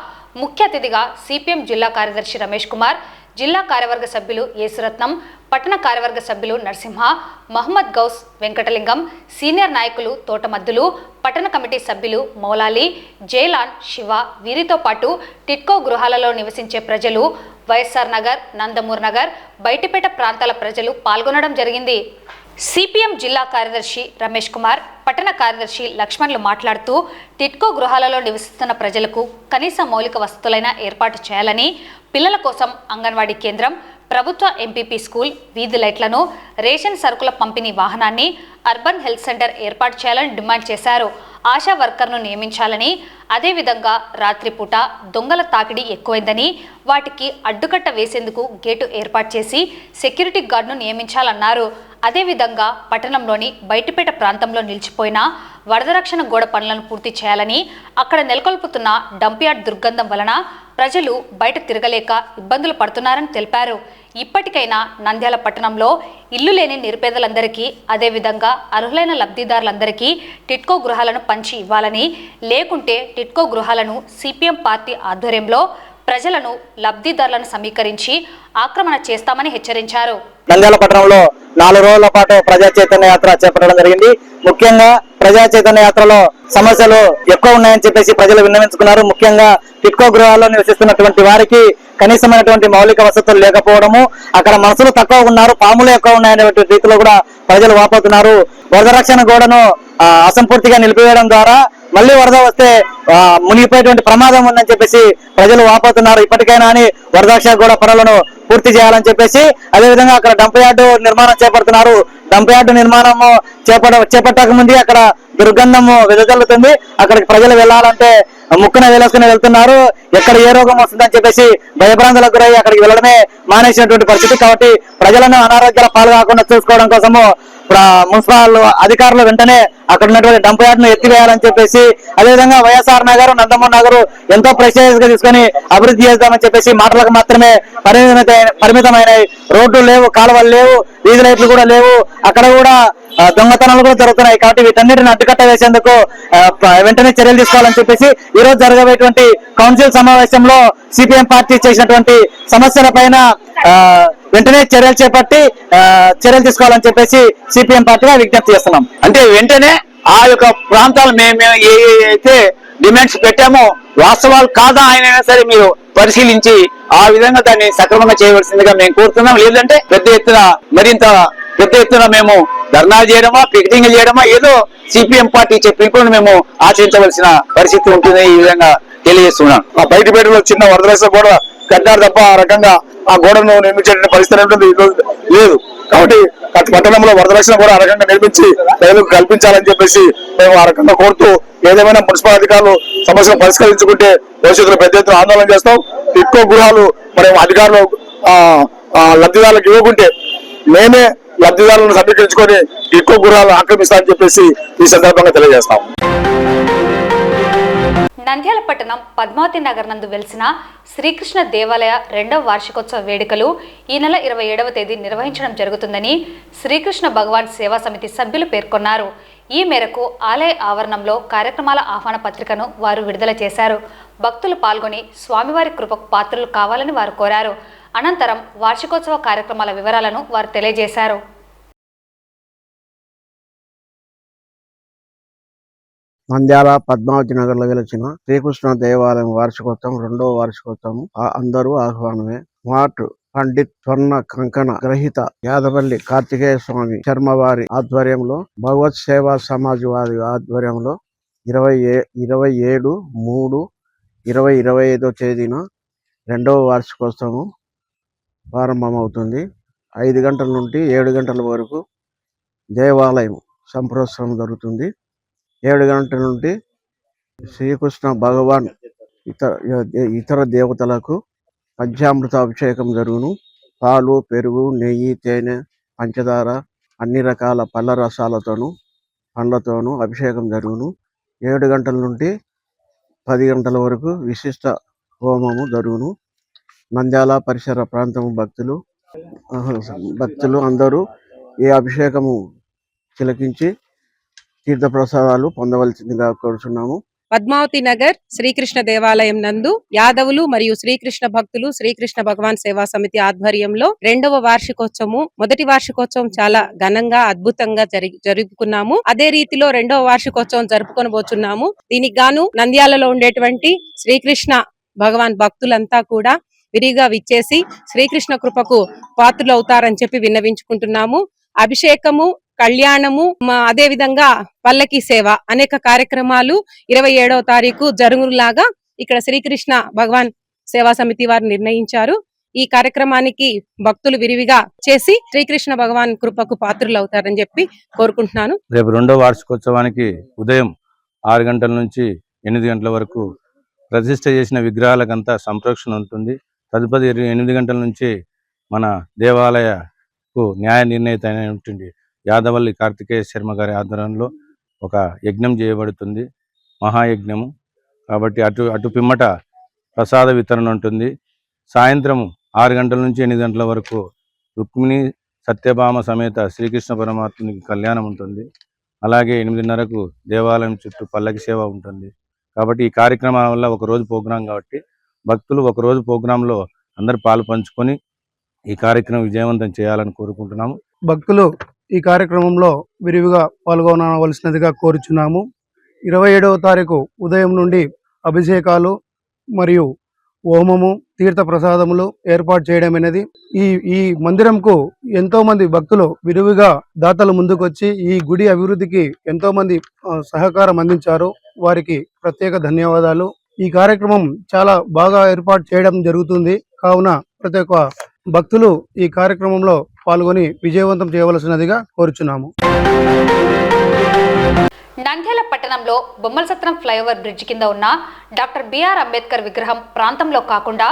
ముఖ్య అతిథిగా సిపిఎం జిల్లా కార్యదర్శి రమేష్ కుమార్, జిల్లా కార్యవర్గ సభ్యులు యేసురత్నం, పట్టణ కార్యవర్గ సభ్యులు నరసింహ, మహమ్మద్ గౌస్, వెంకటలింగం, సీనియర్ నాయకులు తోటమద్దులు, పట్టణ కమిటీ సభ్యులు మౌలాలి, జైలాన్, శివ, వీరితో పాటు టిట్కో గృహాలలో నివసించే ప్రజలు, వైఎస్ఆర్ నగర్, నందమూర్ నగర్, బయటిపేట ప్రాంతాల ప్రజలు పాల్గొనడం జరిగింది. సిపిఎం జిల్లా కార్యదర్శి రమేష్ కుమార్, పట్టణ కార్యదర్శి లక్ష్మణ్లు మాట్లాడుతూ టిట్కో గృహాలలో నివసిస్తున్న ప్రజలకు కనీస మౌలిక వసతులైన ఏర్పాటు చేయాలని, పిల్లల కోసం అంగన్వాడీ కేంద్రం, ప్రభుత్వ ఎంపీపీ స్కూల్, వీధి లైట్లను, రేషన్ సరుకుల పంపిణీ వాహనాన్ని, అర్బన్ హెల్త్ సెంటర్ ఏర్పాటు చేయాలని డిమాండ్ చేశారు. ఆశా వర్కర్ను నియమించాలని, అదేవిధంగా రాత్రిపూట దొంగల తాకిడి ఎక్కువైందని వాటికి అడ్డుకట్ట వేసేందుకు గేటు ఏర్పాటు చేసి సెక్యూరిటీ గార్డును నియమించాలన్నారు. అదేవిధంగా పట్టణంలోని బయటిపేట ప్రాంతంలో నిలిచిపోయిన వరదరక్షణ గోడ పనులను పూర్తి చేయాలని, అక్కడ నెలకొల్పుతున్న డంప్యార్డ్ దుర్గంధం వలన ప్రజలు బయట తిరగలేక ఇబ్బందులు పడుతున్నారని తెలిపారు. ఇప్పటికైనా నంద్యాల పట్టణంలో ఇల్లు లేని నిరుపేదలందరికీ, అదేవిధంగా అర్హులైన లబ్ధిదారులందరికీ టిట్కో గృహాలను పంచి ఇవ్వాలని, లేకుంటే టిట్కో గృహాలను సిపిఎం పార్టీ ఆధ్వర్యంలో ప్రజలను లబ్ధిదారులను సమీకరించి ఆక్రమణ చేస్తామని హెచ్చరించారు. నంద్యాల పట్టణంలో 4 రోజుల పాటు ప్రజా చైతన్య యాత్ర చేపట్టడం జరిగింది. ముఖ్యంగా ప్రజా చైతన్య యాత్రలో సమస్యలు ఎక్కువ ఉన్నాయని చెప్పేసి ప్రజలు విన్నవించుకున్నారు. ముఖ్యంగా టిట్కో గృహాల్లో నివసిస్తున్నటువంటి వారికి కనీసమైనటువంటి మౌలిక వసతులు లేకపోవడము, అక్కడ మనుషులు తక్కువ ఉన్నారు, పాములు ఎక్కువ ఉన్నాయనేటువంటి రీతిలో కూడా ప్రజలు వాపోతున్నారు. వరద రక్షణ గోడను అసంపూర్తిగా నిలిపివేయడం ద్వారా మళ్ళీ వరద వస్తే మునిగిపోయేటువంటి ప్రమాదం ఉందని చెప్పేసి ప్రజలు వాపోతున్నారు. ఇప్పటికైనా అని వరద రక్షణ గోడ పనులను పూర్తి చేయాలని చెప్పేసి, అదేవిధంగా అక్కడ డంప్ యార్డు నిర్మాణం చేపడుతున్నారు. డంప్ యార్డు నిర్మాణం చేపట్టక ముందే అక్కడ దుర్గంధము వెదజల్లుతుంది. అక్కడికి ప్రజలు వెళ్లాలంటే ముక్కున వేలేసుకుని వెళ్తున్నారు. ఎక్కడ ఏ రోగం వస్తుందని చెప్పేసి భయభ్రాంతులకు గురై అక్కడికి వెళ్ళడమే మానేసినటువంటి పరిస్థితి. కాబట్టి ప్రజలను అనారోగ్యాల పాలు కాకుండా చూసుకోవడం కోసము మున్సిపల్ అధికారులు వెంటనే అక్కడ ఉన్నటువంటి డంప్ యార్డ్ ను ఎత్తివేయాలని చెప్పేసి, అదేవిధంగా వైఎస్ఆర్ నగర్, నందమూరి నగర్ ఎంతో ప్రెస్టేజియస్ గా తీసుకొని అభివృద్ధి చేద్దామని చెప్పేసి మాటలకు మాత్రమే పరిమితమైన రోడ్లు లేవు, కాలువలు లేవు, వీధి లైట్లు కూడా లేవు. అక్కడ కూడా దొంగతనాలు కూడా జరుగుతున్నాయి. కాబట్టి వీటన్నిటిని అడ్డుకట్ట వేసేందుకు వెంటనే చర్యలు తీసుకోవాలని చెప్పేసి ఈ రోజు జరగబోయేటువంటి కౌన్సిల్ సమావేశంలో సిపిఎం పార్టీ చేసినటువంటి సమస్యల పైన వెంటనే చర్యలు చేపట్టి చర్యలు తీసుకోవాలని చెప్పేసి సిపిఎం పార్టీగా విజ్ఞప్తి చేస్తున్నాం. అంటే వెంటనే ఆ యొక్క ప్రాంతాలు మేము అయితే డిమాండ్స్ పెట్టామో వాస్తవాలు కాదా అయినా సరే మీరు పరిశీలించి ఆ విధంగా దాన్ని సక్రమంగా చేయవలసిందిగా మేము కోరుతున్నాం. లేదంటే మరింత పెద్ద ఎత్తున మేము ధర్నాలు చేయడమా, పికెటింగ్ చేయడమా, ఏదో సిపిఎం పార్టీ చెప్పినప్పుడు మేము ఆచరించవలసిన పరిస్థితి ఉంటుంది. ఈ విధంగా తెలియజేస్తున్నాం. ఆ బయటపేటలో చిన్న వరదరక్ష గోడ కట్టారు తప్ప ఆ రకంగా ఆ గోడను నిర్మించే పరిస్థితి ఉంటుంది లేదు. కాబట్టి పట్టణంలో వరదరక్షణ కూడా ఆ రకంగా నిర్మించి ప్రజలకు కల్పించాలని చెప్పేసి మేము ఆ రకంగా కోరుతూ, ఏదేమైనా మున్సిపల్ అధికారులు సమస్యలు పరిష్కరించుకుంటే భవిష్యత్తులో పెద్ద ఎత్తున ఆందోళన చేస్తాం. టిట్కో గృహాలు మరి అధికారులు లబ్ధిదారులకు ఇవ్వకుంటే మేమే లబ్ధిదారులను సమీకరించుకొని టిట్కో గృహాలు ఆక్రమిస్తామని చెప్పేసి ఈ సందర్భంగా తెలియజేస్తాం. నంద్యాల పట్టణం పద్మావతి నగర్ నందు వెలిసిన శ్రీకృష్ణ దేవాలయ 2వ వార్షికోత్సవ వేడుకలు ఈ నెల 27వ తేదీ నిర్వహించడం జరుగుతుందని శ్రీకృష్ణ భగవాన్ సేవా సమితి సభ్యులు పేర్కొన్నారు. ఈ మేరకు ఆలయ ఆవరణంలో కార్యక్రమాల ఆహ్వాన పత్రికను వారు విడుదల చేశారు. భక్తులు పాల్గొని స్వామివారి కృపకు పాత్రలు కావాలని వారు కోరారు. అనంతరం వార్షికోత్సవ కార్యక్రమాల వివరాలను వారు తెలియజేశారు. నంద్యాల పద్మావతి నగర్ లో వెలిసిన శ్రీకృష్ణ దేవాలయం వార్షికోత్సవం 2వ వార్షికోత్సవం అందరూ ఆహ్వానమే. స్మార్ట్ పండిత్ స్వర్ణ కంకణ గ్రహీత యాదవల్లి కార్తికేయ స్వామి శర్మ వారి ఆధ్వర్యంలో, భగవత్ సేవా సమాజ్ వారి ఆధ్వర్యంలో 27/3/2025 తేదీన 2వ వార్షికోత్సవం ప్రారంభమవుతుంది. 5 గంటల నుండి 7 గంటల వరకు దేవాలయం సంప్రోత్సవం జరుగుతుంది. 7 గంటల నుండి శ్రీకృష్ణ భగవాన్ ఇతర దేవతలకు పంచామృత అభిషేకం జరుగును. పాలు, పెరుగు, నెయ్యి, తేనె, పంచదార, అన్ని రకాల పళ్ళ రసాలతోనూ పండ్లతోనూ అభిషేకం జరుగును. 7 గంటల నుండి 10 గంటల వరకు విశిష్ట హోమము జరుగును. నంద్యాల పరిసర ప్రాంతం భక్తులు అందరూ ఈ అభిషేకము తిలకించి తీర్థప్రసాదాలు పొందవలసిందిగా కోరుచున్నాము. పద్మావతి నగర్ శ్రీకృష్ణ దేవాలయం నందు యాదవులు మరియు శ్రీకృష్ణ భక్తులు శ్రీకృష్ణ భగవాన్ సేవా సమితి ఆధ్వర్యంలో 2వ వార్షికోత్సవం, మొదటి వార్షికోత్సవం చాలా ఘనంగా అద్భుతంగా జరుపుకున్నాము. అదే రీతిలో 2వ వార్షికోత్సవం జరుపుకొనబోతున్నాము. దీనికి గాను నంద్యాలలో ఉండేటువంటి శ్రీకృష్ణ భగవాన్ భక్తులంతా కూడా విరిగా విచ్చేసి శ్రీకృష్ణ కృపకు పాత్రులు అవుతారని చెప్పి విన్నవించుకుంటున్నాము. అభిషేకము, కళ్యాణము, అదే విధంగా పల్లకి సేవ అనేక కార్యక్రమాలు 27వ తారీఖు జరుగులాగా ఇక్కడ శ్రీకృష్ణ భగవాన్ సేవా సమితి వారు నిర్ణయించారు. ఈ కార్యక్రమానికి భక్తులు విరివిగా చేసి శ్రీకృష్ణ భగవాన్ కృపకు పాత్రులు అవుతారని చెప్పి కోరుకుంటున్నాను. రేపు 2వ వార్షికోత్సవానికి ఉదయం 6 గంటల నుంచి 8 గంటల వరకు ప్రతిష్ఠ చేసిన విగ్రహాలకంతా సంరక్షణ ఉంటుంది. తదుపరి 8 గంటల నుంచి మన దేవాలయకు న్యాయ నిర్ణేత అయినటువంటి యాదవల్లి కార్తికేయ శర్మ గారి ఆధ్వర్యంలో ఒక యజ్ఞం చేయబడుతుంది, మహాయజ్ఞము. కాబట్టి అటు పిమ్మట ప్రసాద వితరణ ఉంటుంది. సాయంత్రం 6 గంటల నుంచి 8 గంటల వరకు రుక్మిణి సత్యభామ సమేత శ్రీకృష్ణ పరమాత్మునికి కళ్యాణం ఉంటుంది. అలాగే 8:30కు దేవాలయం చుట్టూ పల్లకి సేవ ఉంటుంది. కాబట్టి ఈ కార్యక్రమాల వల్ల ఒకరోజు ప్రోగ్రాం కాబట్టి భక్తులు ఒకరోజు ప్రోగ్రాంలో అందరు పాలు పంచుకొని ఈ కార్యక్రమం విజయవంతం చేయాలని కోరుకుంటున్నాము. భక్తులు ఈ కార్యక్రమంలో విరివిగా పాల్గొనవలసినదిగా కోరుచున్నాము. 27వ తారీఖు ఉదయం నుండి అభిషేకాలు మరియు హోమము, తీర్థ ప్రసాదములు ఏర్పాటు చేయడం అనేది ఈ మందిరంకు ఎంతో మంది భక్తులు విరివిగా దాతలు ముందుకొచ్చి ఈ గుడి అభివృద్ధికి ఎంతో మంది సహకారం అందించారు. వారికి ప్రత్యేక ధన్యవాదాలు. ఈ కార్యక్రమం చాలా బాగా ఏర్పాటు చేయడం జరుగుతుంది. కావున ప్రతి ఒక్క భక్తులు ఈ కార్యక్రమంలో పాల్గొని విజయవంతం చేయవలసినదిగా కోరుచున్నాము. నంద్యాల పట్టణంలో బొమ్మలసత్రం ఫ్లైఓవర్ బ్రిడ్జ్ కింద ఉన్న డాక్టర్ బిఆర్ అంబేద్కర్ విగ్రహం ప్రాంతంలో కాకుండా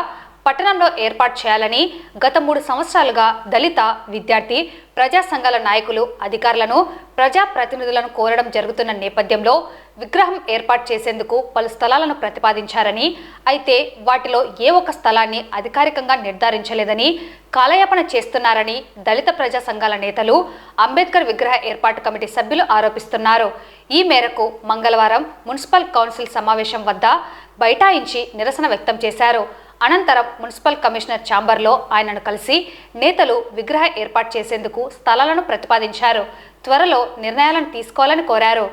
పట్టణంలో ఏర్పాటు చేయాలని గత 3 సంవత్సరాలుగా దళిత, విద్యార్థి, ప్రజా సంఘాల నాయకులు అధికారులను, ప్రజాప్రతినిధులను కోరడం జరుగుతున్న నేపథ్యంలో విగ్రహం ఏర్పాటు చేసేందుకు పలు స్థలాలను ప్రతిపాదించారని, అయితే వాటిలో ఏ ఒక్క స్థలాన్ని అధికారికంగా నిర్ధారించలేదని, కాలయాపన చేస్తున్నారని దళిత ప్రజా సంఘాల నేతలు, అంబేద్కర్ విగ్రహ ఏర్పాటు కమిటీ సభ్యులు ఆరోపిస్తున్నారు. ఈ మేరకు మంగళవారం మున్సిపల్ కౌన్సిల్ సమావేశం వద్ద బైఠాయించి నిరసన వ్యక్తం చేశారు. అనంతరం మున్సిపల్ కమిషనర్ ఛాంబర్లో ఆయనను కలిసి నేతలు విగ్రహ ఏర్పాటు చేసేందుకు స్థలాలను ప్రతిపాదించారు. త్వరలో నిర్ణయాలను తీసుకోవాలని కోరారు.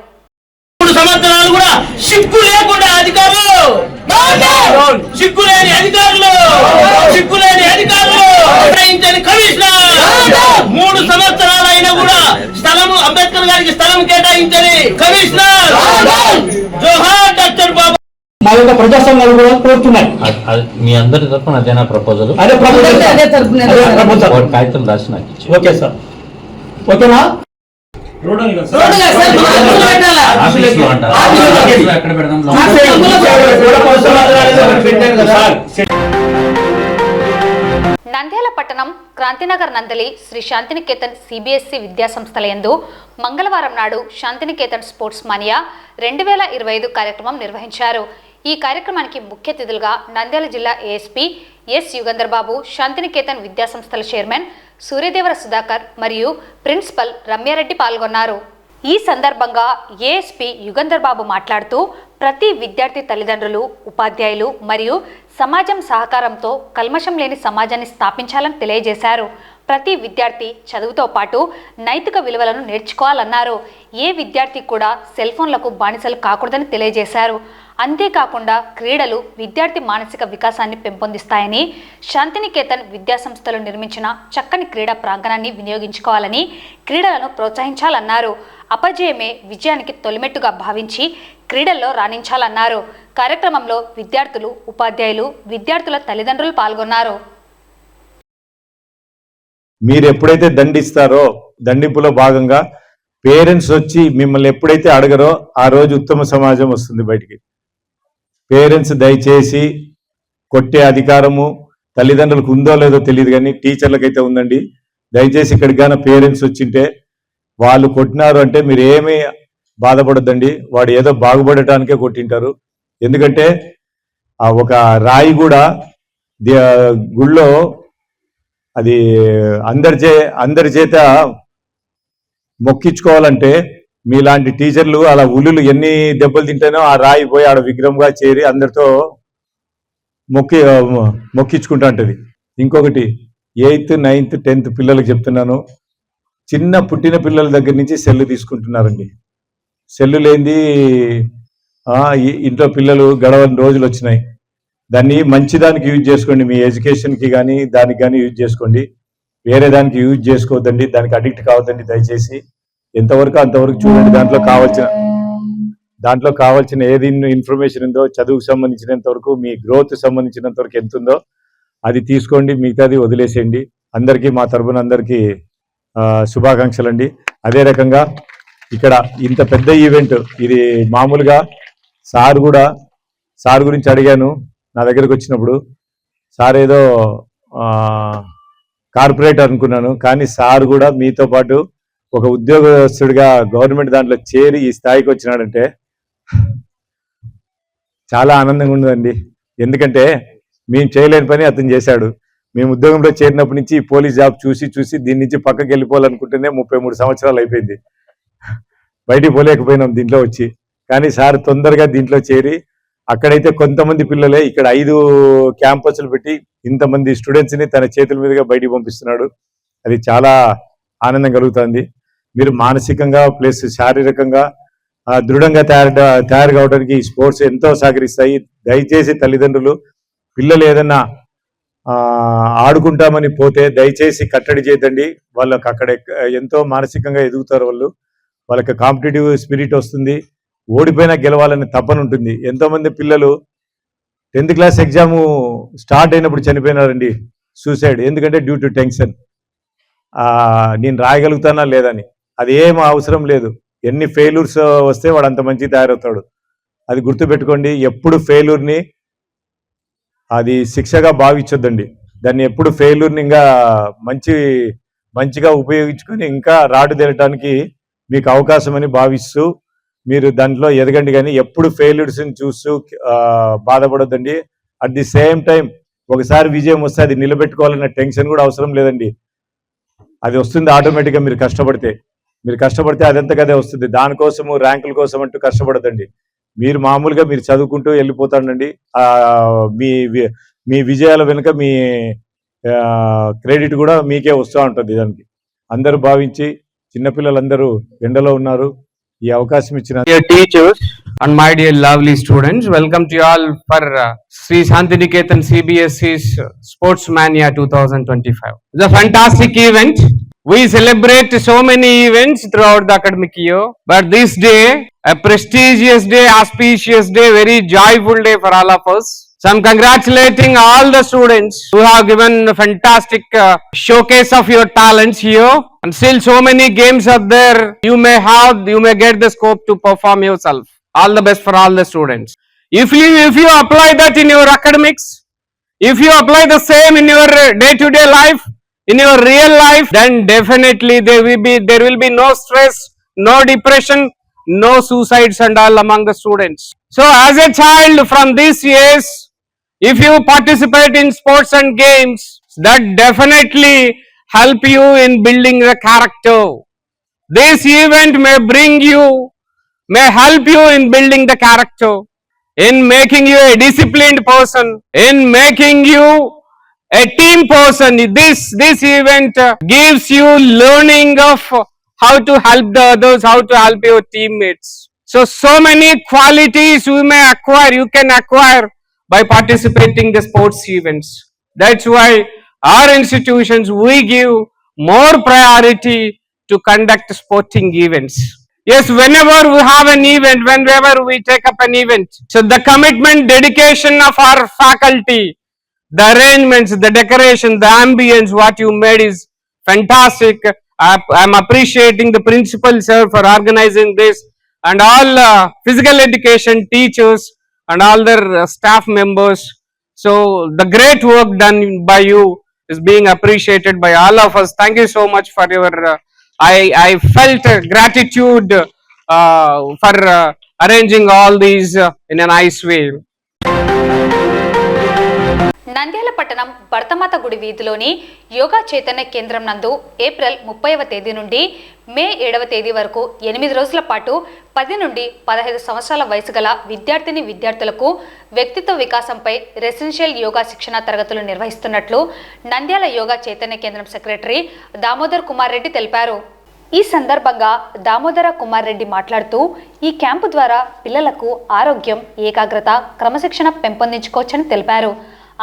3 సంవత్సరాలు కూడా సిగ్గు లేకుండా అధికారులు, సిగ్గులేని అధికారులు, సిగ్గులేని అధికారులు, కమిషనర్ 3 సంవత్సరాలు అయినా కూడా స్థలము అంబేద్కర్ గారికి స్థలం కేటాయించని కమిషనర్. జోహార్ డాక్టర్ బాబు. మా యొక్క ప్రజా సంఘాలు కూడా కోరుతున్నాయి. మీ అందరి తరఫున అదేనా ప్రపోజల్? అదే ప్రపోజల్ కాగితం రాసి నాకు ఇచ్చి. ఓకే సార్, ఓకేనా? ఎక్కడ పెడదాం? నంద్యాల పట్టణం క్రాంతినగర్ నందలి శ్రీ శాంతినికేతన్ సిబిఎస్ఈ విద్యాసంస్థల యందు మంగళవారం నాడు శాంతినికేతన్ స్పోర్ట్స్ మానియా 2025 కార్యక్రమం నిర్వహించారు. ఈ కార్యక్రమానికి ముఖ్య అతిథులుగా నంద్యాల జిల్లా ఏఎస్పీ ఎస్ యుగంధర్ బాబు, శాంతినికేతన్ విద్యాసంస్థల చైర్మన్ సూర్యదేవర సుధాకర్ మరియు ప్రిన్సిపల్ రమ్యారెడ్డి పాల్గొన్నారు. ఈ సందర్భంగా ఏఎస్పీ యుగంధర్ బాబు మాట్లాడుతూ ప్రతి విద్యార్థి తల్లిదండ్రులు, ఉపాధ్యాయులు మరియు సమాజం సహకారంతో కల్మషం లేని సమాజాన్ని స్థాపించాలని తెలియజేశారు. ప్రతి విద్యార్థి చదువుతో పాటు నైతిక విలువలను నేర్చుకోవాలన్నారు. ఏ విద్యార్థి కూడా సెల్ ఫోన్లకు బానిసలు కాకూడదని తెలియజేశారు. అంతేకాకుండా క్రీడలు విద్యార్థి మానసిక వికాసాన్ని పెంపొందిస్తాయని, శాంతినికేతన్ విద్యాసంస్థలు నిర్మించిన చక్కని క్రీడా ప్రాంగణాన్ని వినియోగించుకోవాలని, క్రీడలను ప్రోత్సహించాలన్నారు. అపజయమే విజయానికి తొలిమెట్టుగా భావించి క్రీడల్లో రాణించాలన్నారు. కార్యక్రమంలో విద్యార్థులు, ఉపాధ్యాయులు, విద్యార్థుల తల్లిదండ్రులు పాల్గొన్నారు. మీరు ఎప్పుడైతే దండిస్తారో దండింపులో భాగంగా పేరెంట్స్ వచ్చి మిమ్మల్ని ఎప్పుడైతే అడగరో ఆ రోజు ఉత్తమ సమాజం వస్తుంది బయటికి. పేరెంట్స్ దయచేసి కొట్టే అధికారము తల్లిదండ్రులకు ఉందో లేదో తెలియదు, కానీ టీచర్లకైతే ఉందండి. దయచేసి ఇక్కడికి కానీ పేరెంట్స్ వచ్చింటే వాళ్ళు కొట్టినారు అంటే మీరు ఏమీ బాధపడద్దండి. వాడు ఏదో బాగుపడటానికే కొట్టింటారు. ఎందుకంటే ఒక రాయి కూడా గుళ్ళో అది అందరి చేత మొక్కించుకోవాలంటే మీలాంటి టీచర్లు అలా ఉల్లులు ఎన్ని దెబ్బలు తింటానో ఆ రాయి పోయి ఆడ విగ్రహంగా చేరి అందరితో మొక్కించుకుంటా ఉంటుంది. ఇంకొకటి 8th, 9th, 10th పిల్లలకు చెప్తున్నాను, చిన్న పుట్టిన పిల్లల దగ్గర నుంచి సెల్లు తీసుకుంటున్నారండి. సెల్లు లేనిది ఇంట్లో పిల్లలు గడవని రోజులు వచ్చినాయి. దాన్ని మంచిదానికి యూజ్ చేసుకోండి, మీ ఎడ్యుకేషన్కి కానీ దానికి కానీ యూజ్ చేసుకోండి. వేరే దానికి యూజ్ చేసుకోవద్దండి, దానికి అడిక్ట్ కావద్దండి. దయచేసి ఎంతవరకు అంతవరకు చూడండి. దాంట్లో కావాల్సిన ఏది ఇన్ఫర్మేషన్ ఉందో, చదువుకు సంబంధించినంత వరకు, మీ గ్రోత్ సంబంధించినంత వరకు ఎంత ఉందో అది తీసుకోండి, మిగతాది వదిలేసేయండి. అందరికీ మా తరపున అందరికీ శుభాకాంక్షలు అండి. అదే రకంగా ఇక్కడ ఇంత పెద్ద ఈవెంట్ ఇది మామూలుగా సార్ గురించి అడిగాను నా దగ్గరకు వచ్చినప్పుడు. సార్ ఏదో కార్పొరేట్ అనుకున్నాను, కానీ సార్ కూడా మీతో పాటు ఒక ఉద్యోగస్తుడిగా గవర్నమెంట్ దాంట్లో చేరి ఈ స్థాయికి వచ్చినాడంటే చాలా ఆనందంగా ఉండదండి. ఎందుకంటే మేము చేయలేని పని అతను చేశాడు. మేము ఉద్యోగంలో చేరినప్పటి నుంచి పోలీస్ జాబ్ చూసి దీని నుంచి పక్కకి వెళ్ళిపోవాలనుకుంటేనే 33 సంవత్సరాలు అయిపోయింది. బయటికి పోలేకపోయినాం దీంట్లో వచ్చి. కానీ సార్ తొందరగా దీంట్లో చేరి అక్కడైతే కొంతమంది పిల్లలే ఇక్కడ 5 క్యాంపస్లు పెట్టి ఇంతమంది స్టూడెంట్స్ని తన చేతుల మీదుగా బయటికి పంపిస్తున్నాడు. అది చాలా ఆనందం కలుగుతుంది. మీరు మానసికంగా ప్లస్ శారీరకంగా దృఢంగా తయారు కావడానికి ఈ స్పోర్ట్స్ ఎంతో సహకరిస్తాయి. దయచేసి తల్లిదండ్రులు పిల్లలు ఏదన్నా ఆడుకుంటామని పోతే దయచేసి కట్టడి చేయదండి. వాళ్ళకి అక్కడ ఎంతో మానసికంగా ఎదుగుతారు. వాళ్ళకి కాంపిటేటివ్ స్పిరిట్ వస్తుంది. ఓడిపోయినా గెలవాలని తపన ఉంటుంది. ఎంతోమంది పిల్లలు 10th క్లాస్ ఎగ్జామ్ స్టార్ట్ అయినప్పుడు చనిపోయినారండి, సూసైడ్. ఎందుకంటే డ్యూ టు టెన్షన్. నేను రాయగలుగుతానా లేదని. అది ఏం అవసరం లేదు. ఎన్ని ఫెయిల్యూర్స్ వస్తే వాడు అంత మంచి తయారవుతాడు. అది గుర్తుపెట్టుకోండి. ఎప్పుడు ఫెయిల్యూర్ని అది శిక్షగా భావించొద్దండి. దాన్ని ఎప్పుడు ఫెయిల్యూర్ని ఇంకా మంచిగా ఉపయోగించుకొని ఇంకా రాటు తేలటానికి మీకు అవకాశం అని భావిస్తూ మీరు దాంట్లో ఎదగండి. కానీ ఎప్పుడు ఫెయిల్యూర్స్ని చూస్తూ బాధపడొద్దండి. అట్ ది సేమ్ టైం ఒకసారి విజయం వస్తే అది నిలబెట్టుకోవాలన్న టెన్షన్ కూడా అవసరం లేదండి. అది వస్తుంది ఆటోమేటిక్గా. మీరు కష్టపడితే అదంతకదే వస్తుంది. దానికోసము ర్యాంకుల కోసం అంటూ కష్టపడదండి. మీరు మామూలుగా మీరు చదువుకుంటూ వెళ్ళిపోతానండి. మీ విజయాల వెనుక మీ క్రెడిట్ కూడా మీకే వస్తూ ఉంటుంది. దానికి అందరూ భావించి చిన్నపిల్లలందరూ ఎండలో ఉన్నారు. ఈ అవకాశం ఇచ్చిన teachers and my dear lovely students, welcome to you all for Sri Shantiniketan CBSE's Sportsmania 2025. It's a fantastic event. We celebrate so many events throughout the academic year, but this day, a prestigious day, auspicious day, very joyful day for all of us. So I'm congratulating all the students who have given a fantastic showcase of your talents here. And still so many games are there. You may get the scope to perform yourself. All the best for all the students. If you apply that in your academics, if you apply the same in your day-to-day life, in your real life, then definitely there will be no stress, no depression, no suicides and all among the students. So as a child from these years, if you participate in sports and games, that definitely help you in building the character. This event may help you in building the character, in making you a disciplined person, in making you a team person. This event gives you learning of how to help the others, how to help your teammates. So many qualities you can acquire by participating in the sports events. That's why our institutions, we give more priority to conduct sporting events. Yes, whenever we have an event, whenever we take up an event, so the commitment, dedication of our faculty, the arrangements, the decoration, the ambience, what you made is fantastic. I'm appreciating the principal sir for organizing this, and all physical education teachers and all their staff members. So the great work done by you is being appreciated by all of us. Thank you so much for your I felt gratitude for arranging all these in a nice way. Nandyal పట్టణం భరతమాత గుడి వీధిలోని యోగా చైతన్య కేంద్రం నందు ఏప్రిల్ 30వ తేదీ నుండి మే 7వ తేదీ వరకు 8 రోజుల పాటు 10 నుండి 15 సంవత్సరాల వయసు గల విద్యార్థులకు వ్యక్తిత్వ వికాసంపై రెసిడెన్షియల్ యోగా శిక్షణ తరగతులు నిర్వహిస్తున్నట్లు నంద్యాల యోగా చైతన్య కేంద్రం సెక్రటరీ దామోదర్ కుమార్ రెడ్డి తెలిపారు. ఈ సందర్భంగా దామోదర కుమార్ రెడ్డి మాట్లాడుతూ ఈ క్యాంపు ద్వారా పిల్లలకు ఆరోగ్యం, ఏకాగ్రత, క్రమశిక్షణ పెంపొందించుకోవచ్చని తెలిపారు.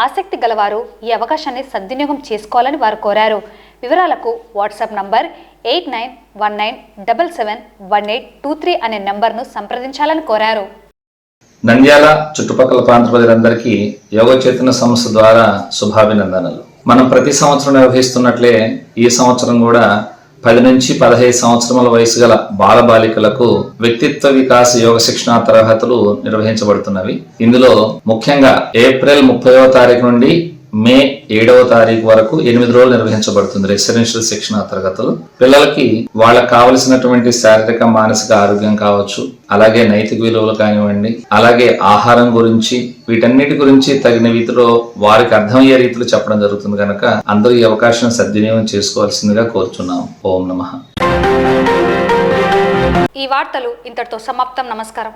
ఆసక్తి గలవారు ఈ అవకాశాన్ని సద్వినియోగం చేసుకోవాలని వారు కోరారు. వివరాలకు వాట్సాప్ నంబర్ 8919771823 అనే నంబర్ను సంప్రదించాలని కోరారు. నంద్యాల చుట్టుపక్కల ప్రాంత ప్రజలందరికీ యోగ చైతన్య సంస్థ ద్వారా శుభాభినందనలు. మనం ప్రతి సంవత్సరం నిర్వహిస్తున్నట్లే ఈ సంవత్సరం కూడా 10 నుంచి 15 సంవత్సరముల వయసు గల బాలబాలికలకు వ్యక్తిత్వ వికాస యోగ శిక్షణ తరగతులు నిర్వహించబడుతున్నవి. ఇందులో ముఖ్యంగా ఏప్రిల్ 30వ తారీఖు నుండి మే 7వ తారీఖు వరకు 8 రోజులు నిర్వహించబడుతుంది రెసిడెన్షియల్ శిక్షణ తరగతులు. పిల్లలకి వాళ్ళకి కావలసినటువంటి శారీరక మానసిక ఆరోగ్యం కావచ్చు, అలాగే నైతిక విలువలు కానివ్వండి, అలాగే ఆహారం గురించి, వీటన్నిటి గురించి తగిన రీతిలో వారికి అర్థమయ్యే రీతిలో చెప్పడం జరుగుతుంది కనుక అందరూ ఈ అవకాశం సద్వినియోగం చేసుకోవాల్సిందిగా కోరుచున్నాం. ఓం నమః. ఈ వార్తలు ఇంతటితో సమాప్తం. నమస్కారం.